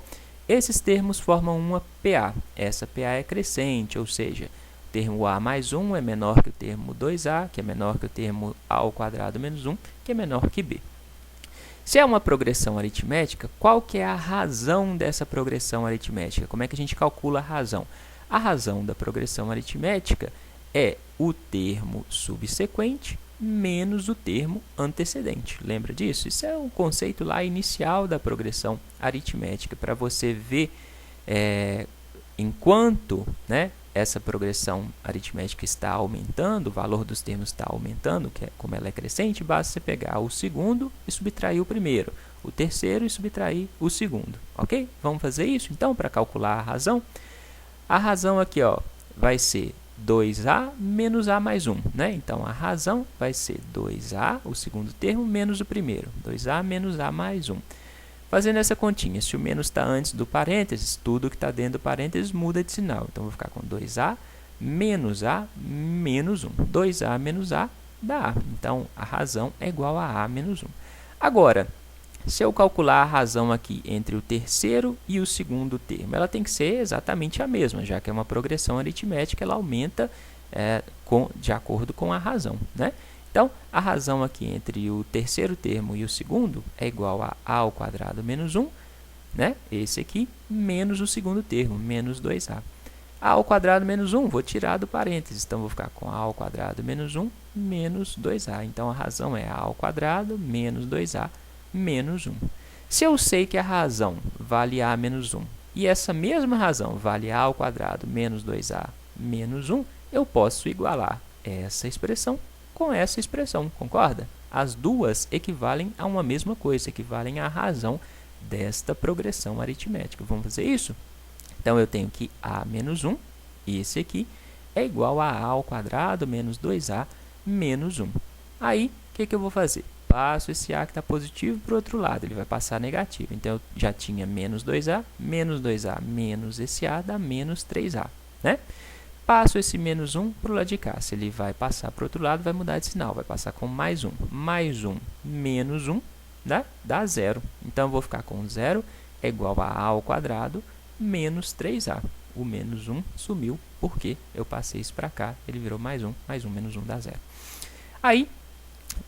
S1: esses termos formam uma PA. Essa PA é crescente, ou seja, o termo A mais 1 é menor que o termo 2A, que é menor que o termo A ao quadrado menos 1, que é menor que B. Se é uma progressão aritmética, qual que é a razão dessa progressão aritmética? Como é que a gente calcula a razão? A razão da progressão aritmética é o termo subsequente menos o termo antecedente. Lembra disso? Isso é um conceito lá inicial da progressão aritmética, para você ver enquanto, né, essa progressão aritmética está aumentando, o valor dos termos está aumentando, que é, como ela é crescente, basta você pegar o segundo e subtrair o primeiro, o terceiro e subtrair o segundo, ok? Vamos fazer isso, então, para calcular a razão? A razão aqui, ó, vai ser 2a menos a mais 1, né? Então, a razão vai ser 2a, o segundo termo, menos o primeiro, 2a menos a mais 1. Fazendo essa continha, se o menos está antes do parênteses, tudo que está dentro do parênteses muda de sinal. Então, vou ficar com 2a menos 1. 2a menos a dá a. Então, a razão é igual a menos 1. Agora, se eu calcular a razão aqui entre o terceiro e o segundo termo, ela tem que ser exatamente a mesma, já que é uma progressão aritmética, ela aumenta de acordo com a razão, né? Então, a razão aqui entre o terceiro termo e o segundo é igual a ao quadrado menos 1, né? Esse aqui, menos o segundo termo, menos 2a. A ao quadrado menos 1, vou tirar do parênteses, então vou ficar com a ao quadrado menos 1 menos 2a. Então, a razão é a ao quadrado menos 2a menos 1. Se eu sei que a razão vale a menos 1 e essa mesma razão vale a ao quadrado menos 2a menos 1, eu posso igualar essa expressão com essa expressão, concorda? As duas equivalem a uma mesma coisa, equivalem à razão desta progressão aritmética. Vamos fazer isso? Então, eu tenho que a menos 1, e esse aqui, é igual a ao quadrado menos 2a menos 1. Aí, o que eu vou fazer? Passo esse a que está positivo para o outro lado, ele vai passar negativo. Então, eu já tinha menos 2a menos esse a dá menos 3a, né? Passo esse menos 1 para o lado de cá. Se ele vai passar para o outro lado, vai mudar de sinal. Vai passar com mais 1. Mais 1 menos 1 dá 0. Então, eu vou ficar com 0 é igual a ao quadrado menos 3a. O menos 1 sumiu porque eu passei isso para cá. Ele virou mais 1 menos 1 dá 0. Aí,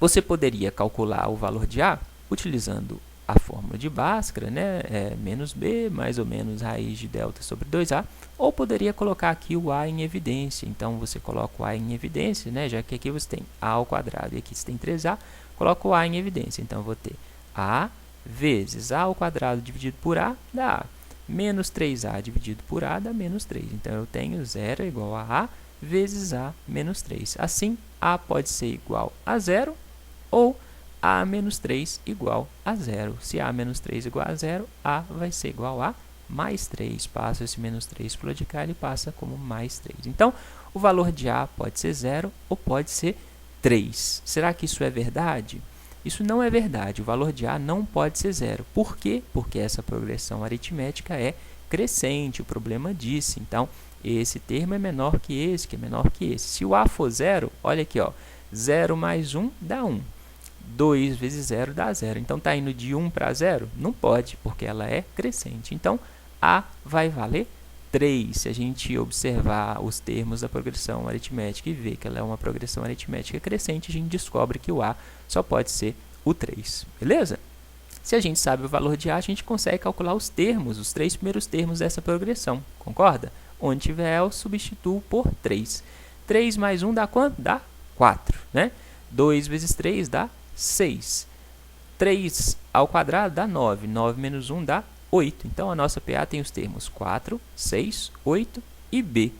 S1: você poderia calcular o valor de a utilizando a fórmula de Bhaskara, né? Menos b mais ou menos raiz de delta sobre 2a, ou poderia colocar aqui o a em evidência. Então, você coloca o a em evidência, né? Já que aqui você tem a ao quadrado e aqui você tem 3a, coloca o a em evidência. Então, eu vou ter a vezes a ao quadrado dividido por a dá a. Menos 3a dividido por a dá menos 3. Então, eu tenho 0 igual a vezes a menos 3. Assim, a pode ser igual a 0 ou a menos 3 igual a 0. Se a menos 3 igual a 0, a vai ser igual a mais 3. Passo esse menos 3 para o lado de cá, ele passa como mais 3. Então, o valor de a pode ser 0 ou pode ser 3. Será que isso é verdade? Isso não é verdade. O valor de a não pode ser 0. Por quê? Porque essa progressão aritmética é crescente. O problema disse. Então, esse termo é menor que esse, que é menor que esse. Se o a for 0, olha aqui, ó, 0 mais 1 dá 1. 2 vezes 0 dá 0. Então, está indo de 1 para 0? Não pode, porque ela é crescente. Então, a vai valer 3. Se a gente observar os termos da progressão aritmética e ver que ela é uma progressão aritmética crescente, a gente descobre que o a só pode ser o 3. Beleza? Se a gente sabe o valor de a, a gente consegue calcular os termos, os 3 primeiros termos dessa progressão. Concorda? Onde tiver eu substituo por 3. 3 mais 1 dá quanto? Dá 4, né? 2 vezes 3 dá 6. 3 ao quadrado dá 9. 9 menos 1 dá 8. Então, a nossa PA tem os termos 4, 6, 8 e B.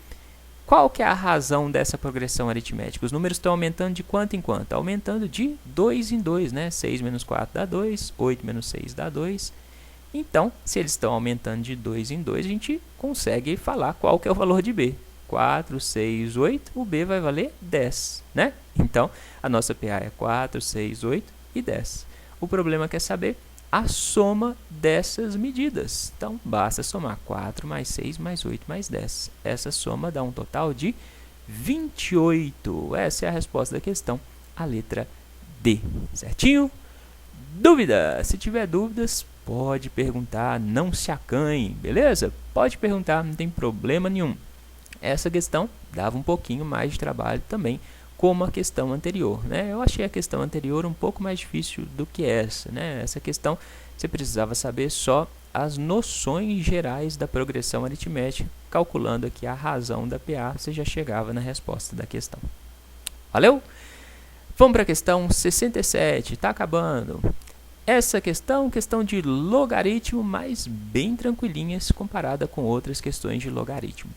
S1: Qual que é a razão dessa progressão aritmética? Os números estão aumentando de quanto em quanto? Aumentando de 2 em 2, né? 6 menos 4 dá 2, 8 menos 6 dá 2. Então, se eles estão aumentando de 2 em 2, a gente consegue falar qual que é o valor de B. 4, 6, 8, o B vai valer 10, né? Então, a nossa PA é 4, 6, 8 e 10. O problema é saber a soma dessas medidas. Então, basta somar 4 mais 6 mais 8 mais 10. Essa soma dá um total de 28. Essa é a resposta da questão, a letra D. Certinho? Dúvida? Se tiver dúvidas, pode perguntar, não se acanhe, beleza? Pode perguntar, não tem problema nenhum. Essa questão dava um pouquinho mais de trabalho também, como a questão anterior, né? Eu achei a questão anterior um pouco mais difícil do que essa, né? Essa questão você precisava saber só as noções gerais da progressão aritmética, calculando aqui a razão da PA, você já chegava na resposta da questão. Valeu? Vamos para a questão 67, está acabando. Essa questão de logaritmo, mas bem tranquilinhas comparada com outras questões de logaritmo.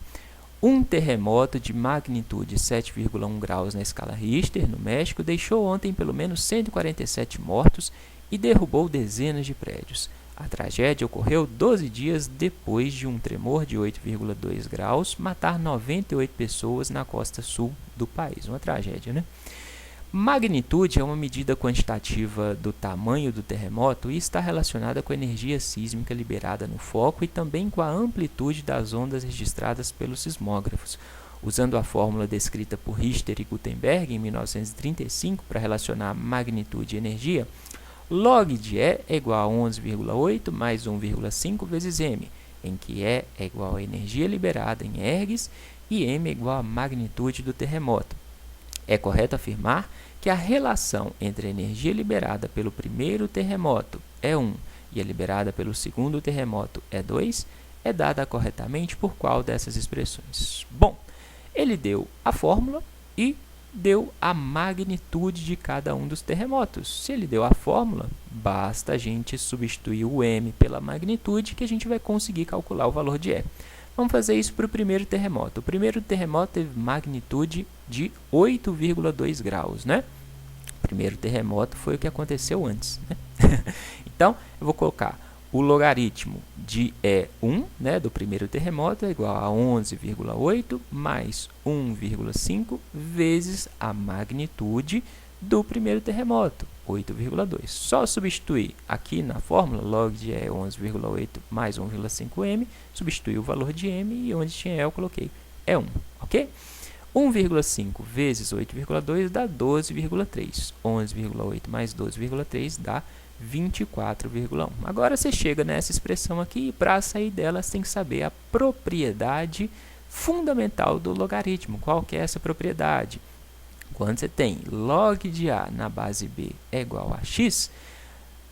S1: Um terremoto de magnitude 7,1 graus na escala Richter, no México, deixou ontem pelo menos 147 mortos e derrubou dezenas de prédios. A tragédia ocorreu 12 dias depois de um tremor de 8,2 graus matar 98 pessoas na costa sul do país. Uma tragédia, né? Magnitude é uma medida quantitativa do tamanho do terremoto e está relacionada com a energia sísmica liberada no foco e também com a amplitude das ondas registradas pelos sismógrafos. Usando a fórmula descrita por Richter e Gutenberg em 1935 para relacionar magnitude e energia, log de E é igual a 11,8 mais 1,5 vezes m, em que E é igual à energia liberada em ergs e m é igual à magnitude do terremoto. É correto afirmar que a relação entre a energia liberada pelo primeiro terremoto, E1, e a liberada pelo segundo terremoto, E2, é dada corretamente por qual dessas expressões? Bom, ele deu a fórmula e deu a magnitude de cada um dos terremotos. Se ele deu a fórmula, basta a gente substituir o m pela magnitude que a gente vai conseguir calcular o valor de E. Vamos fazer isso para o primeiro terremoto. O primeiro terremoto teve magnitude de 8,2 graus, né? O primeiro terremoto foi o que aconteceu antes, né? Então, eu vou colocar o logaritmo de E1, né, do primeiro terremoto, é igual a 11,8 mais 1,5 vezes a magnitude do primeiro terremoto, 8,2. Só substituir aqui na fórmula, log de E 11,8 mais 1,5m, substituir o valor de m e onde tinha E eu coloquei E1, ok? 1,5 vezes 8,2 dá 12,3. 11,8 mais 12,3 dá 24,1. Agora você chega nessa expressão aqui e para sair dela você tem que saber a propriedade fundamental do logaritmo. Qual que é essa propriedade? Quando você tem log de A na base B é igual a x,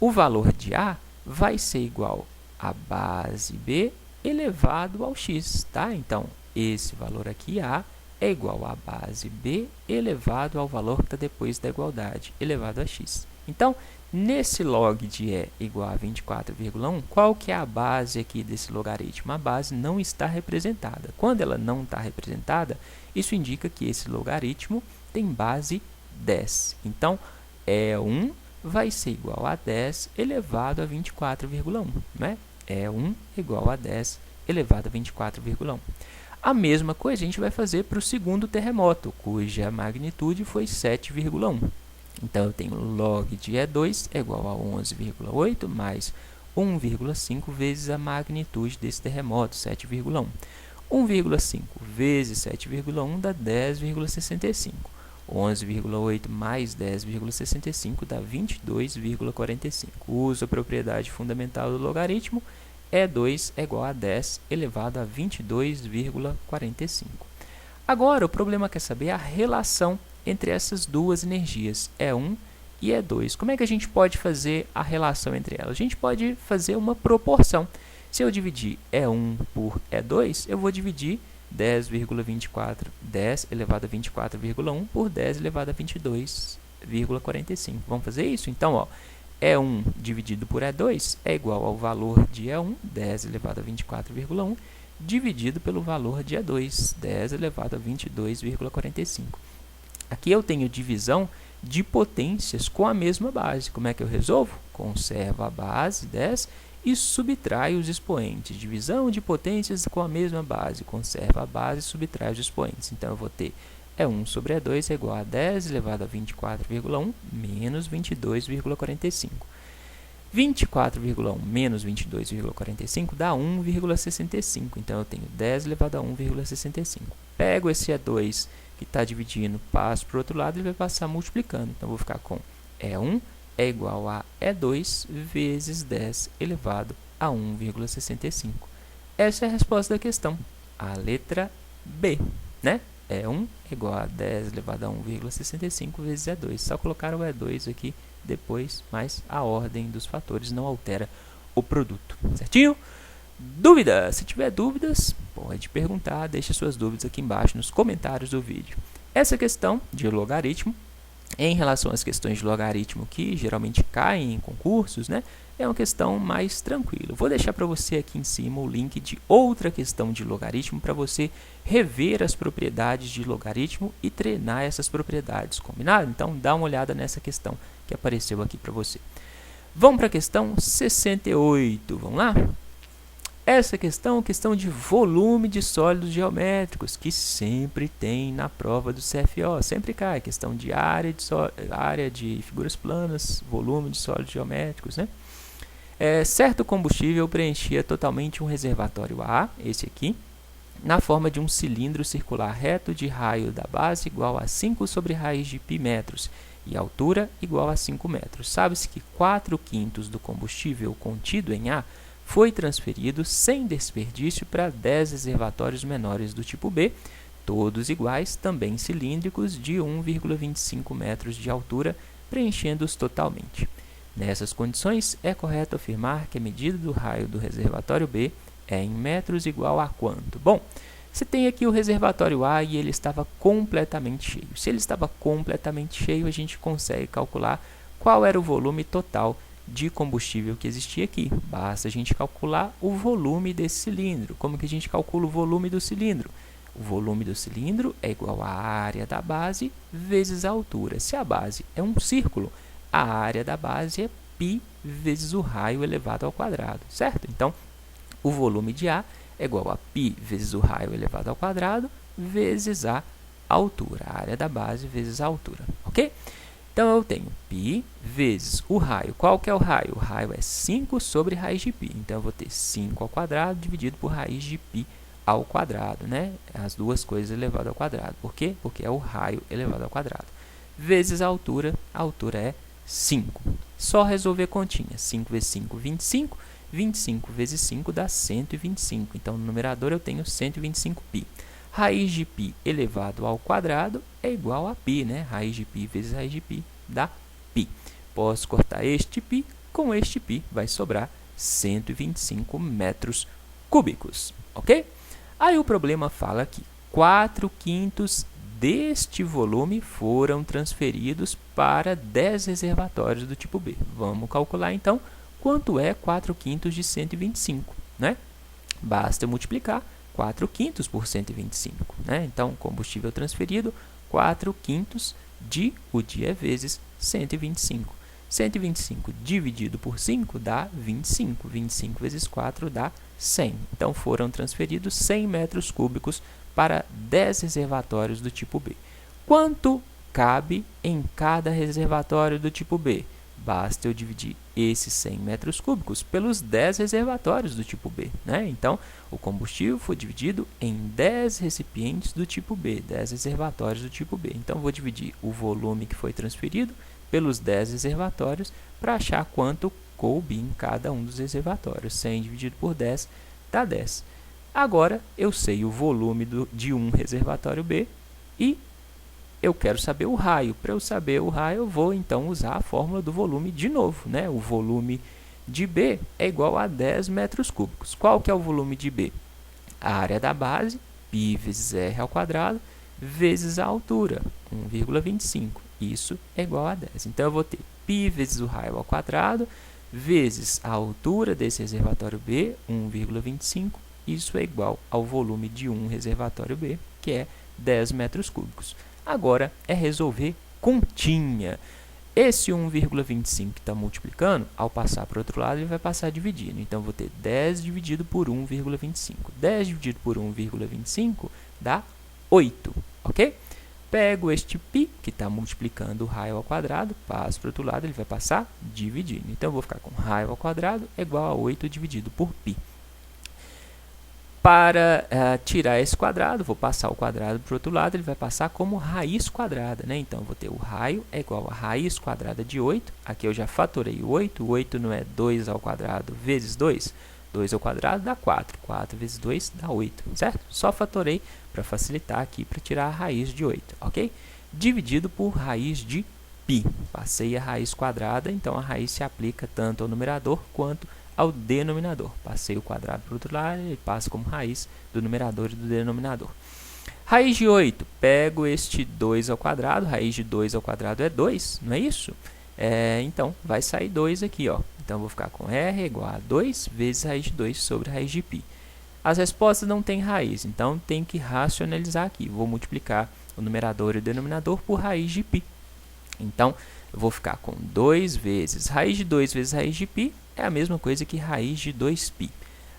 S1: o valor de A vai ser igual a base B elevado ao x, tá? Então, esse valor aqui, A, é igual a base B elevado ao valor que está depois da igualdade, elevado a x. Então, nesse log de E igual a 24,1, qual que é a base aqui desse logaritmo? A base não está representada. Quando ela não está representada, isso indica que esse logaritmo tem base 10. Então, E1 vai ser igual a 10 elevado a 24,1, né? E1 igual a 10 elevado a 24,1. A mesma coisa a gente vai fazer para o segundo terremoto, cuja magnitude foi 7,1. Então, eu tenho log de E2 é igual a 11,8 mais 1,5 vezes a magnitude desse terremoto, 7,1. 1,5 vezes 7,1 dá 10,65. 11,8 mais 10,65 dá 22,45. Uso a propriedade fundamental do logaritmo. E2 é igual a 10 elevado a 22,45. Agora, o problema quer saber a relação entre essas duas energias, E1 e E2. Como é que a gente pode fazer a relação entre elas? A gente pode fazer uma proporção. Se eu dividir E1 por E2, eu vou dividir 10 elevado a 24,1 por 10 elevado a 22,45. Vamos fazer isso? Então, ó, E1 dividido por E2 é igual ao valor de E1, 10 elevado a 24,1, dividido pelo valor de E2, 10 elevado a 22,45. Aqui eu tenho divisão de potências com a mesma base. Como é que eu resolvo? Conservo a base, 10, e subtraio os expoentes. Divisão de potências com a mesma base. Conservo a base e subtraio os expoentes. Então, eu vou ter E1 sobre E2 é igual a 10 elevado a 24,1 menos 22,45. 24,1 menos 22,45 dá 1,65. Então, eu tenho 10 elevado a 1,65. Pego esse E2 que está dividindo, passo para o outro lado e vai passar multiplicando. Então, vou ficar com E1 é igual a E2 vezes 10 elevado a 1,65. Essa é a resposta da questão, a letra B, né? E1 é igual a 10 elevado a 1,65 vezes E2. Só colocar o E2 aqui depois, mas a ordem dos fatores não altera o produto. Certinho? Dúvida? Se tiver dúvidas, pode perguntar, deixe suas dúvidas aqui embaixo nos comentários do vídeo. Essa questão de logaritmo, em relação às questões de logaritmo que geralmente caem em concursos, né, é uma questão mais tranquila. Vou deixar para você aqui em cima o link de outra questão de logaritmo para você rever as propriedades de logaritmo e treinar essas propriedades, combinado? Então, dá uma olhada nessa questão que apareceu aqui para você. Vamos para a questão 68, vamos lá? Essa questão de volume de sólidos geométricos, que sempre tem na prova do CFO, sempre cai, questão de área de figuras planas, volume de sólidos geométricos, né? Certo combustível preenchia totalmente um reservatório A, esse aqui, na forma de um cilindro circular reto de raio da base igual a 5 sobre raiz de π metros e altura igual a 5 metros. Sabe-se que 4/5 do combustível contido em A foi transferido sem desperdício para 10 reservatórios menores do tipo B, todos iguais, também cilíndricos, de 1,25 metros de altura, preenchendo-os totalmente. Nessas condições, é correto afirmar que a medida do raio do reservatório B é em metros igual a quanto? Bom, você tem aqui o reservatório A e ele estava completamente cheio. Se ele estava completamente cheio, a gente consegue calcular qual era o volume total de combustível que existia aqui. Basta a gente calcular o volume desse cilindro. Como que a gente calcula o volume do cilindro? O volume do cilindro é igual à área da base vezes a altura. Se a base é um círculo, a área da base é π vezes o raio elevado ao quadrado, certo? Então, o volume de A é igual a π vezes o raio elevado ao quadrado vezes a altura, a área da base vezes a altura, ok? Então, eu tenho π vezes o raio. Qual que é o raio? O raio é 5 sobre raiz de π. Então, eu vou ter 5 ao quadrado dividido por raiz de π ao quadrado, né? As duas coisas elevado ao quadrado. Por quê? Porque é o raio elevado ao quadrado. Vezes a altura é 5. Só resolver continha. 5 vezes 5, 25. 25 vezes 5 dá 125. Então, no numerador eu tenho 125π. Raiz de π elevado ao quadrado é igual a π, né? Raiz de π vezes raiz de π dá π. Posso cortar este π com este π, vai sobrar 125 metros cúbicos, ok? Aí o problema fala que 4/5 deste volume foram transferidos para 10 reservatórios do tipo B. Vamos calcular então quanto é 4/5 de 125, né? Basta multiplicar 4/5 por 125, né? Então, combustível transferido, 4/5 de, o dia é vezes 125. 125 dividido por 5 dá 25. 25 vezes 4 dá 100. Então, foram transferidos 100 metros cúbicos para 10 reservatórios do tipo B. Quanto cabe em cada reservatório do tipo B? Basta eu dividir esses 100 metros cúbicos pelos 10 reservatórios do tipo B, né? Então, o combustível foi dividido em 10 recipientes do tipo B, 10 reservatórios do tipo B. Então, vou dividir o volume que foi transferido pelos 10 reservatórios para achar quanto coube em cada um dos reservatórios. 100 dividido por 10 dá 10. Agora, eu sei o volume de um reservatório B e eu quero saber o raio. Para eu saber o raio, eu vou então usar a fórmula do volume de novo, né? O volume de B é igual a 10 metros cúbicos. Qual que é o volume de B? A área da base, π vezes r ao quadrado, vezes a altura, 1,25. Isso é igual a 10. Então, eu vou ter π vezes o raio ao quadrado, vezes a altura desse reservatório B, 1,25. Isso é igual ao volume de um reservatório B, que é 10 metros cúbicos. Agora, é resolver continha. Esse 1,25 que está multiplicando, ao passar para o outro lado, ele vai passar dividindo. Então, vou ter 10 dividido por 1,25. 10 dividido por 1,25 dá 8, ok? Pego este π, que está multiplicando o raio ao quadrado, passo para o outro lado, ele vai passar dividindo. Então, eu vou ficar com raio ao quadrado é igual a 8 dividido por π. Para tirar esse quadrado, vou passar o quadrado para o outro lado, ele vai passar como raiz quadrada, né? Então, vou ter o raio é igual a raiz quadrada de 8. Aqui eu já fatorei o 8. O 8 não é 2 ao quadrado vezes 2. 2 ao quadrado dá 4. 4 vezes 2 dá 8, certo? Só fatorei para facilitar aqui para tirar a raiz de 8, ok? Dividido por raiz de π. Passei a raiz quadrada, então a raiz se aplica tanto ao numerador quanto ao denominador. Passei o quadrado para o outro lado, ele passa como raiz do numerador e do denominador. Raiz de 8, pego este 2 ao quadrado, raiz de 2 ao quadrado é 2, não é isso? Então, vai sair 2 aqui, ó. Então, eu vou ficar com R igual a 2 vezes raiz de 2 sobre raiz de π. As respostas não têm raiz, então tem que racionalizar aqui. Vou multiplicar o numerador e o denominador por raiz de π. Então, eu vou ficar com 2 vezes raiz de 2 vezes raiz de π, é a mesma coisa que raiz de 2π.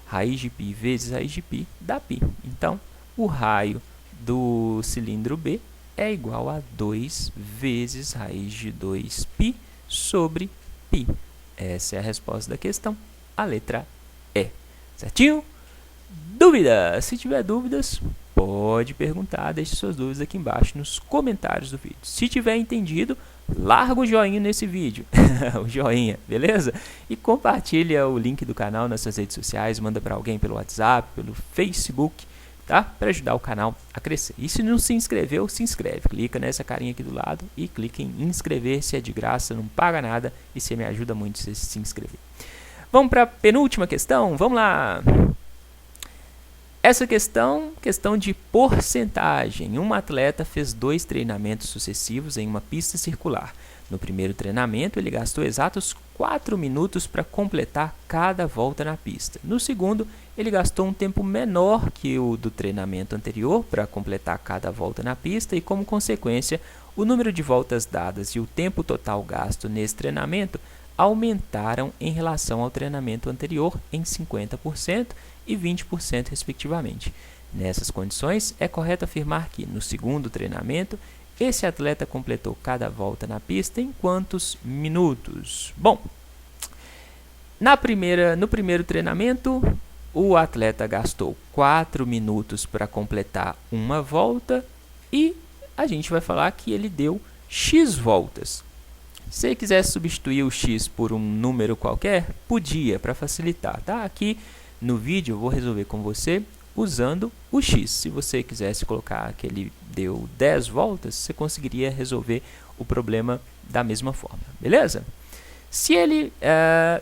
S1: Raiz de π vezes raiz de π dá π. Então, o raio do cilindro B é igual a 2 vezes raiz de 2π sobre π. Essa é a resposta da questão, a letra E. Certinho? Dúvidas? Se tiver dúvidas, pode perguntar, deixe suas dúvidas aqui embaixo nos comentários do vídeo. Se tiver entendido, larga o joinha nesse vídeo, o joinha, beleza? E compartilha o link do canal nas suas redes sociais, manda para alguém pelo WhatsApp, pelo Facebook, tá? Para ajudar o canal a crescer. E se não se inscreveu, se inscreve. Clica nessa carinha aqui do lado e clica em inscrever-se, é de graça, não paga nada e você me ajuda muito se se inscrever. Vamos para a penúltima questão? Vamos lá! Essa questão de porcentagem. Um atleta fez 2 treinamentos sucessivos em uma pista circular. No primeiro treinamento, ele gastou exatos 4 minutos para completar cada volta na pista. No segundo, ele gastou um tempo menor que o do treinamento anterior para completar cada volta na pista e, como consequência, o número de voltas dadas e o tempo total gasto nesse treinamento aumentaram em relação ao treinamento anterior em 50% e 20%, respectivamente. Nessas condições, é correto afirmar que, no segundo treinamento, esse atleta completou cada volta na pista em quantos minutos? Bom, no primeiro treinamento, o atleta gastou 4 minutos para completar uma volta e a gente vai falar que ele deu X voltas. Se você quisesse substituir o X por um número qualquer, podia, para facilitar, tá? Aqui no vídeo eu vou resolver com você usando o X. Se você quisesse colocar que ele deu 10 voltas, você conseguiria resolver o problema da mesma forma, beleza? Se ele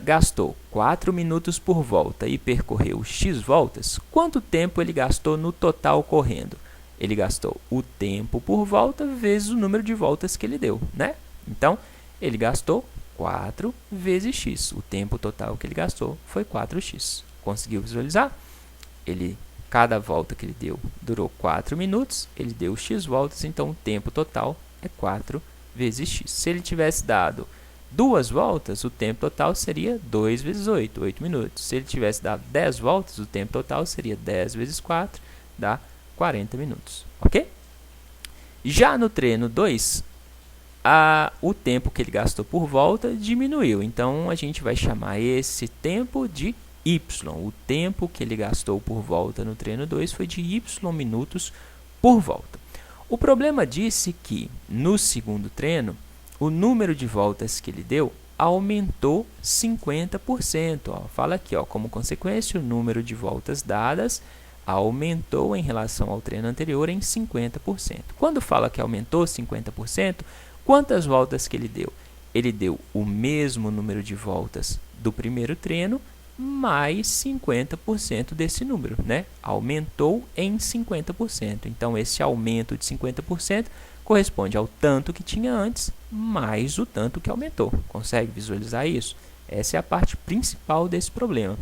S1: gastou 4 minutos por volta e percorreu X voltas, quanto tempo ele gastou no total correndo? Ele gastou o tempo por volta vezes o número de voltas que ele deu, né? Então, ele gastou 4 vezes x. O tempo total que ele gastou foi 4x. Conseguiu visualizar? Cada volta que ele deu durou 4 minutos, ele deu x voltas, então o tempo total é 4 vezes x. Se ele tivesse dado 2 voltas, o tempo total seria 2 vezes 8, 8 minutos. Se ele tivesse dado 10 voltas, o tempo total seria 10 vezes 4, dá 40 minutos, ok? Já no treino 2, o tempo que ele gastou por volta diminuiu. Então, a gente vai chamar esse tempo de y. O tempo que ele gastou por volta no treino 2 foi de y minutos por volta. O problema disse que, no segundo treino, o número de voltas que ele deu aumentou 50%. Ó. Fala aqui, ó, como consequência, o número de voltas dadas aumentou em relação ao treino anterior em 50%. Quando fala que aumentou 50%, quantas voltas que ele deu? Ele deu o mesmo número de voltas do primeiro treino, mais 50% desse número, né? Aumentou em 50%. Então, esse aumento de 50% corresponde ao tanto que tinha antes, mais o tanto que aumentou. Consegue visualizar isso? Essa é a parte principal desse problema,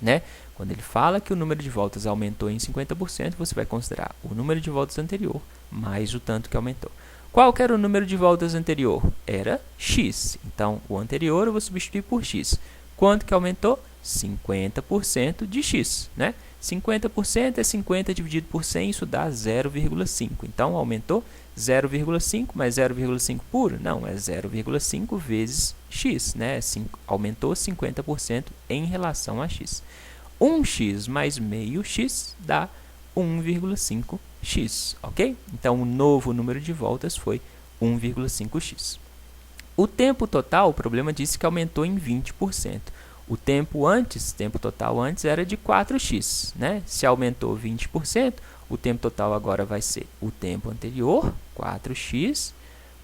S1: né? Quando ele fala que o número de voltas aumentou em 50%, você vai considerar o número de voltas anterior, mais o tanto que aumentou. Qual que era o número de voltas anterior? Era x. Então, o anterior eu vou substituir por x. Quanto que aumentou? 50% de x, né? 50% é 50 dividido por 100, isso dá 0,5. Então, aumentou 0,5, mas 0,5 puro? Não, é 0,5 vezes x, né? Aumentou 50% em relação a x. 1x mais meio x dá 1,5x, ok? Então, o novo número de voltas foi 1,5x. O tempo total, o problema disse que aumentou em 20%. O tempo total antes era de 4x, né? Se aumentou 20%, o tempo total agora vai ser o tempo anterior, 4x,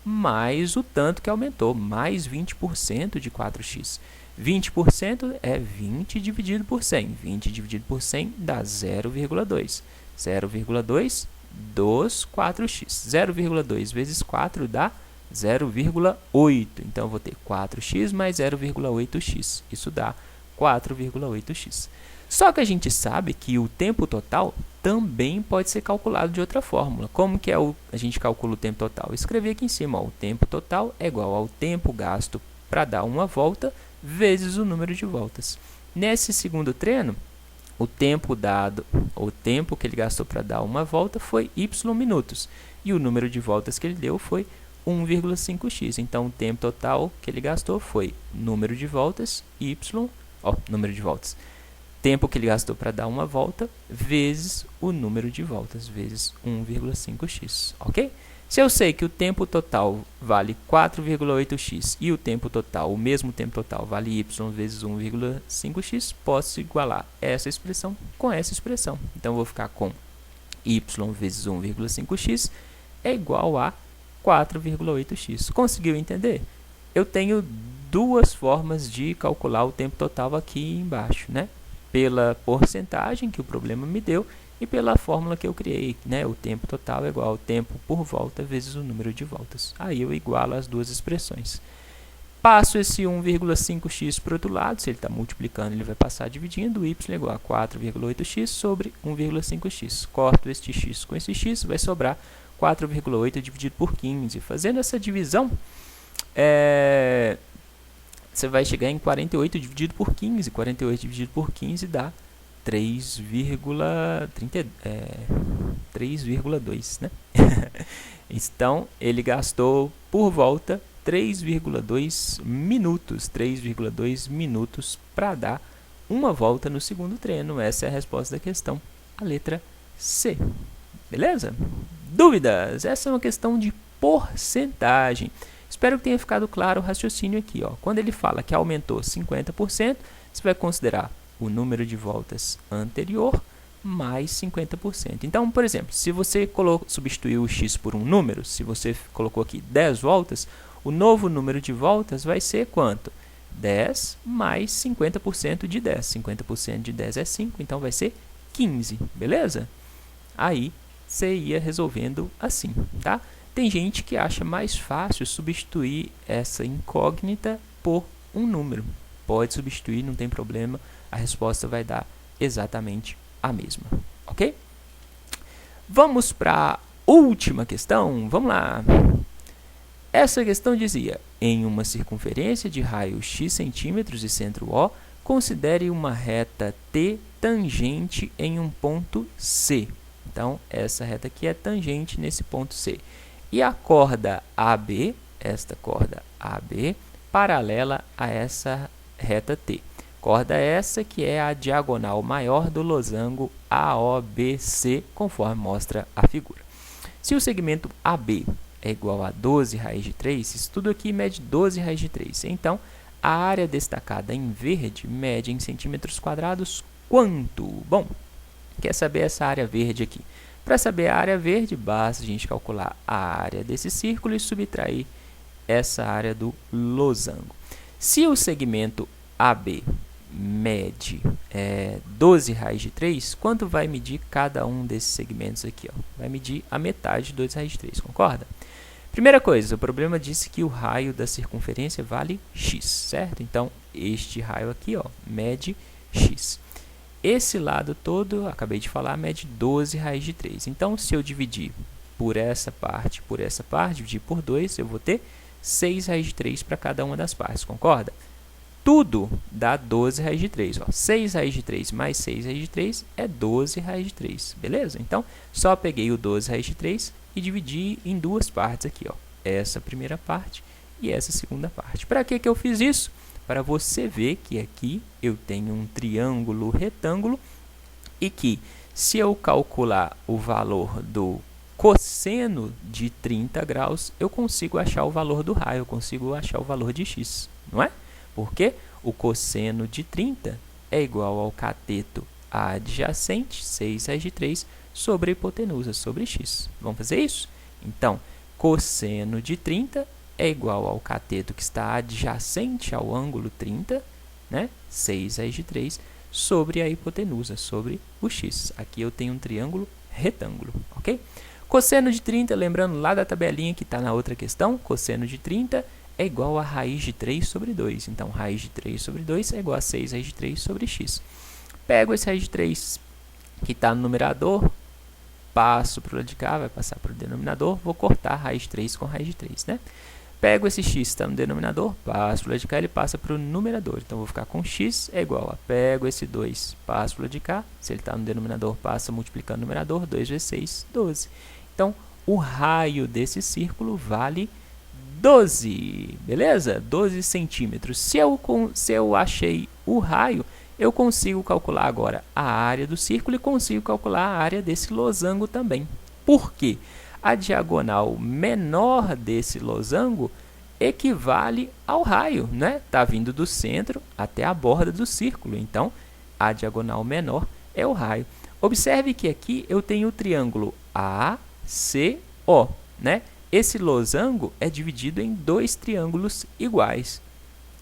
S1: mais o tanto que aumentou, mais 20% de 4x. 20% é 20 dividido por 100. 20 dividido por 100 dá 0,2. 0,2 dos 4x. 0,2 vezes 4 dá 0,8. Então, eu vou ter 4x mais 0,8x. Isso dá 4,8x. Só que a gente sabe que o tempo total também pode ser calculado de outra fórmula. Como que a gente calcula o tempo total? Eu escrevi aqui em cima, ó, o tempo total é igual ao tempo gasto para dar uma volta vezes o número de voltas. Nesse segundo treino, o tempo que ele gastou para dar uma volta foi y minutos. E o número de voltas que ele deu foi 1,5x. Então, o tempo total que ele gastou foi número de voltas, tempo que ele gastou para dar uma volta, vezes o número de voltas, vezes 1,5x, ok? Se eu sei que o tempo total vale 4,8x e o mesmo tempo total vale y vezes 1,5x, posso igualar essa expressão com essa expressão. Então, eu vou ficar com y vezes 1,5x é igual a 4,8x. Conseguiu entender? Eu tenho duas formas de calcular o tempo total aqui embaixo, né? Pela porcentagem que o problema me deu e pela fórmula que eu criei, né? O tempo total é igual ao tempo por volta vezes o número de voltas. Aí eu igualo as duas expressões. Passo esse 1,5x para o outro lado, se ele está multiplicando, ele vai passar dividindo, y é igual a 4,8x sobre 1,5x. Corto este x com esse x, vai sobrar 4,8 dividido por 15. Fazendo essa divisão, você vai chegar em 48 dividido por 15. 48 dividido por 15 dá 3,2, né? Então, ele gastou por volta 3,2 minutos para dar uma volta no segundo treino. Essa é a resposta da questão, a letra C. Beleza? Dúvidas? Essa é uma questão de porcentagem. Espero que tenha ficado claro o raciocínio aqui, ó. Quando ele fala que aumentou 50%, você vai considerar o número de voltas anterior mais 50%. Então, por exemplo, se você substituiu o x por um número, se você colocou aqui 10 voltas, o novo número de voltas vai ser quanto? 10 mais 50% de 10. 50% de 10 é 5, então vai ser 15, beleza? Aí, você ia resolvendo assim, tá? Tem gente que acha mais fácil substituir essa incógnita por um número. Pode substituir, não tem problema, a resposta vai dar exatamente a mesma, ok? Vamos para a última questão, vamos lá. Essa questão dizia, em uma circunferência de raio x centímetros e centro O, considere uma reta T tangente em um ponto C. Então, essa reta aqui é tangente nesse ponto C. E a corda AB, esta corda AB, paralela a essa reta T. Corda essa que é a diagonal maior do losango AOBC, conforme mostra a figura. Se o segmento AB é igual a 12 raiz de 3, isso tudo aqui mede 12 raiz de 3. Então, a área destacada em verde mede em centímetros quadrados quanto? Bom, quer saber essa área verde aqui? Para saber a área verde, basta a gente calcular a área desse círculo e subtrair essa área do losango. Se o segmento AB mede 12 raiz de 3, quanto vai medir cada um desses segmentos aqui? Ó? Vai medir a metade de 12 raiz de 3, concorda? Primeira coisa, o problema disse que o raio da circunferência vale x, certo? Então, este raio aqui, ó, mede x. Esse lado todo, acabei de falar, mede 12 raiz de 3. Então, se eu dividir por essa parte, dividir por 2, eu vou ter 6 raiz de 3 para cada uma das partes, concorda? Tudo dá 12 raiz de 3. Ó. 6 raiz de 3 mais 6 raiz de 3 é 12 raiz de 3, beleza? Então, só peguei o 12 raiz de 3 e dividi em duas partes aqui, ó. Essa primeira parte e essa segunda parte. Para que eu fiz isso? Para você ver que aqui eu tenho um triângulo retângulo e que, se eu calcular o valor do cosseno de 30 graus, eu consigo achar o valor do raio, eu consigo achar o valor de x, não é? Porque o cosseno de 30 é igual ao cateto adjacente, 6 raiz de 3, sobre a hipotenusa, sobre x. Vamos fazer isso? Então, cosseno de 30 é igual ao cateto que está adjacente ao ângulo 30, né? 6 raiz de 3, sobre a hipotenusa, sobre o x. Aqui eu tenho um triângulo retângulo, ok? Cosseno de 30, lembrando lá da tabelinha que está na outra questão, cosseno de 30 é igual a raiz de 3 sobre 2. Então, raiz de 3 sobre 2 é igual a 6 raiz de 3 sobre x. Pego esse raiz de 3 que está no numerador, passo para o lado de cá, vai passar para o denominador, vou cortar raiz de 3 com raiz de 3, né? Pego esse x que está no denominador, passo para o lado de cá, ele passa para o numerador. Então, vou ficar com x é igual a, pego esse 2, passo para o lado de cá, se ele está no denominador, passa multiplicando o numerador, 2 vezes 6, 12. Então, o raio desse círculo vale 12, beleza? 12 centímetros. Se eu achei o raio, eu consigo calcular agora a área do círculo e consigo calcular a área desse losango também. Por quê? A diagonal menor desse losango equivale ao raio, né? Está vindo do centro até a borda do círculo. Então, a diagonal menor é o raio. Observe que aqui eu tenho o triângulo ACO, né? Esse losango é dividido em dois triângulos iguais.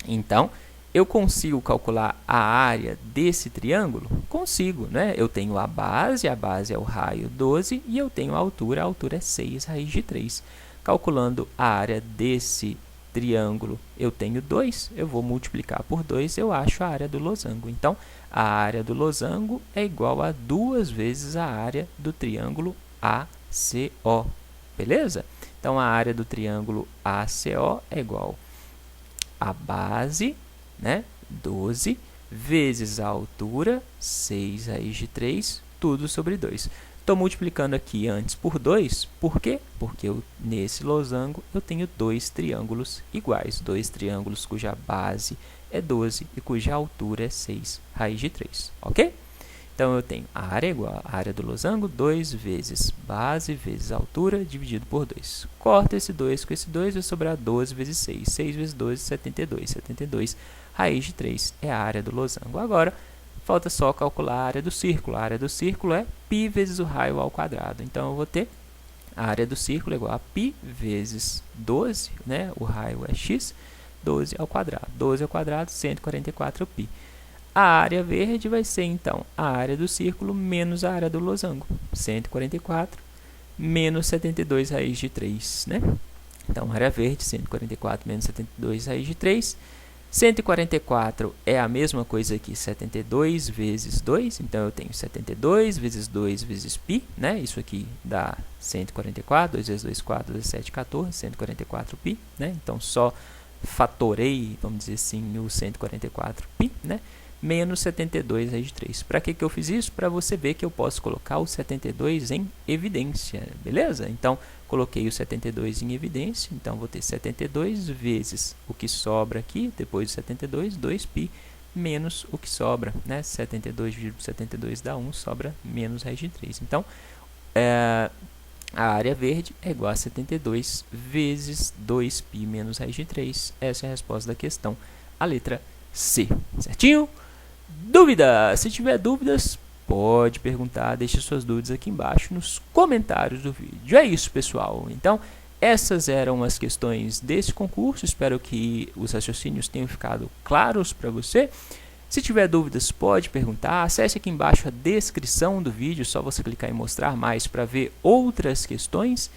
S1: Então, eu consigo calcular a área desse triângulo? Consigo, né? Eu tenho a base é o raio 12, e eu tenho a altura é 6 raiz de 3. Calculando a área desse triângulo, eu tenho 2, eu vou multiplicar por 2, eu acho a área do losango. Então, a área do losango é igual a 2 vezes a área do triângulo ACO, beleza? Então, a área do triângulo ACO é igual a base, né, 12, vezes a altura, 6 raiz de 3, tudo sobre 2. Estou multiplicando aqui antes por 2, por quê? Porque nesse losango eu tenho dois triângulos iguais, dois triângulos cuja base é 12 e cuja altura é 6 raiz de 3, ok? Então, eu tenho a área igual a área do losango, 2 vezes base vezes altura, dividido por 2. Corto esse 2 com esse 2, vai sobrar 12 vezes 6. 6 vezes 12, 72. 72 raiz de 3 é a área do losango. Agora, falta só calcular a área do círculo. A área do círculo é π vezes o raio ao quadrado. Então, eu vou ter a área do círculo igual a π vezes 12, né? O raio é x, 12 ao quadrado. 12 ao quadrado, 144π. A área verde vai ser, então, a área do círculo menos a área do losango. 144 menos 72 raiz de 3, né? Então, área verde, 144 menos 72 raiz de 3. 144 é a mesma coisa que 72 vezes 2. Então, eu tenho 72 vezes 2 vezes π, né? Isso aqui dá 144. 2 vezes 2, 4 vezes 7, 14. 144π, né? Então, só fatorei, vamos dizer assim, o 144π, né? Menos 72 raiz de 3. Para que eu fiz isso? Para você ver que eu posso colocar o 72 em evidência, beleza? Então, coloquei o 72 em evidência, então vou ter 72 vezes o que sobra aqui, depois de 72, 2π, menos o que sobra, né? 72 dividido por 72 dá 1, sobra menos raiz de 3. Então, a área verde é igual a 72 vezes 2π menos raiz de 3. Essa é a resposta da questão, a letra C, certinho? Dúvida? Se tiver dúvidas, pode perguntar, deixe suas dúvidas aqui embaixo nos comentários do vídeo. É isso, pessoal. Então, essas eram as questões desse concurso. Espero que os raciocínios tenham ficado claros para você. Se tiver dúvidas, pode perguntar. Acesse aqui embaixo a descrição do vídeo, só você clicar em mostrar mais para ver outras questões.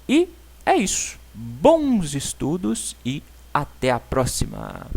S1: E é isso. Bons estudos e até a próxima!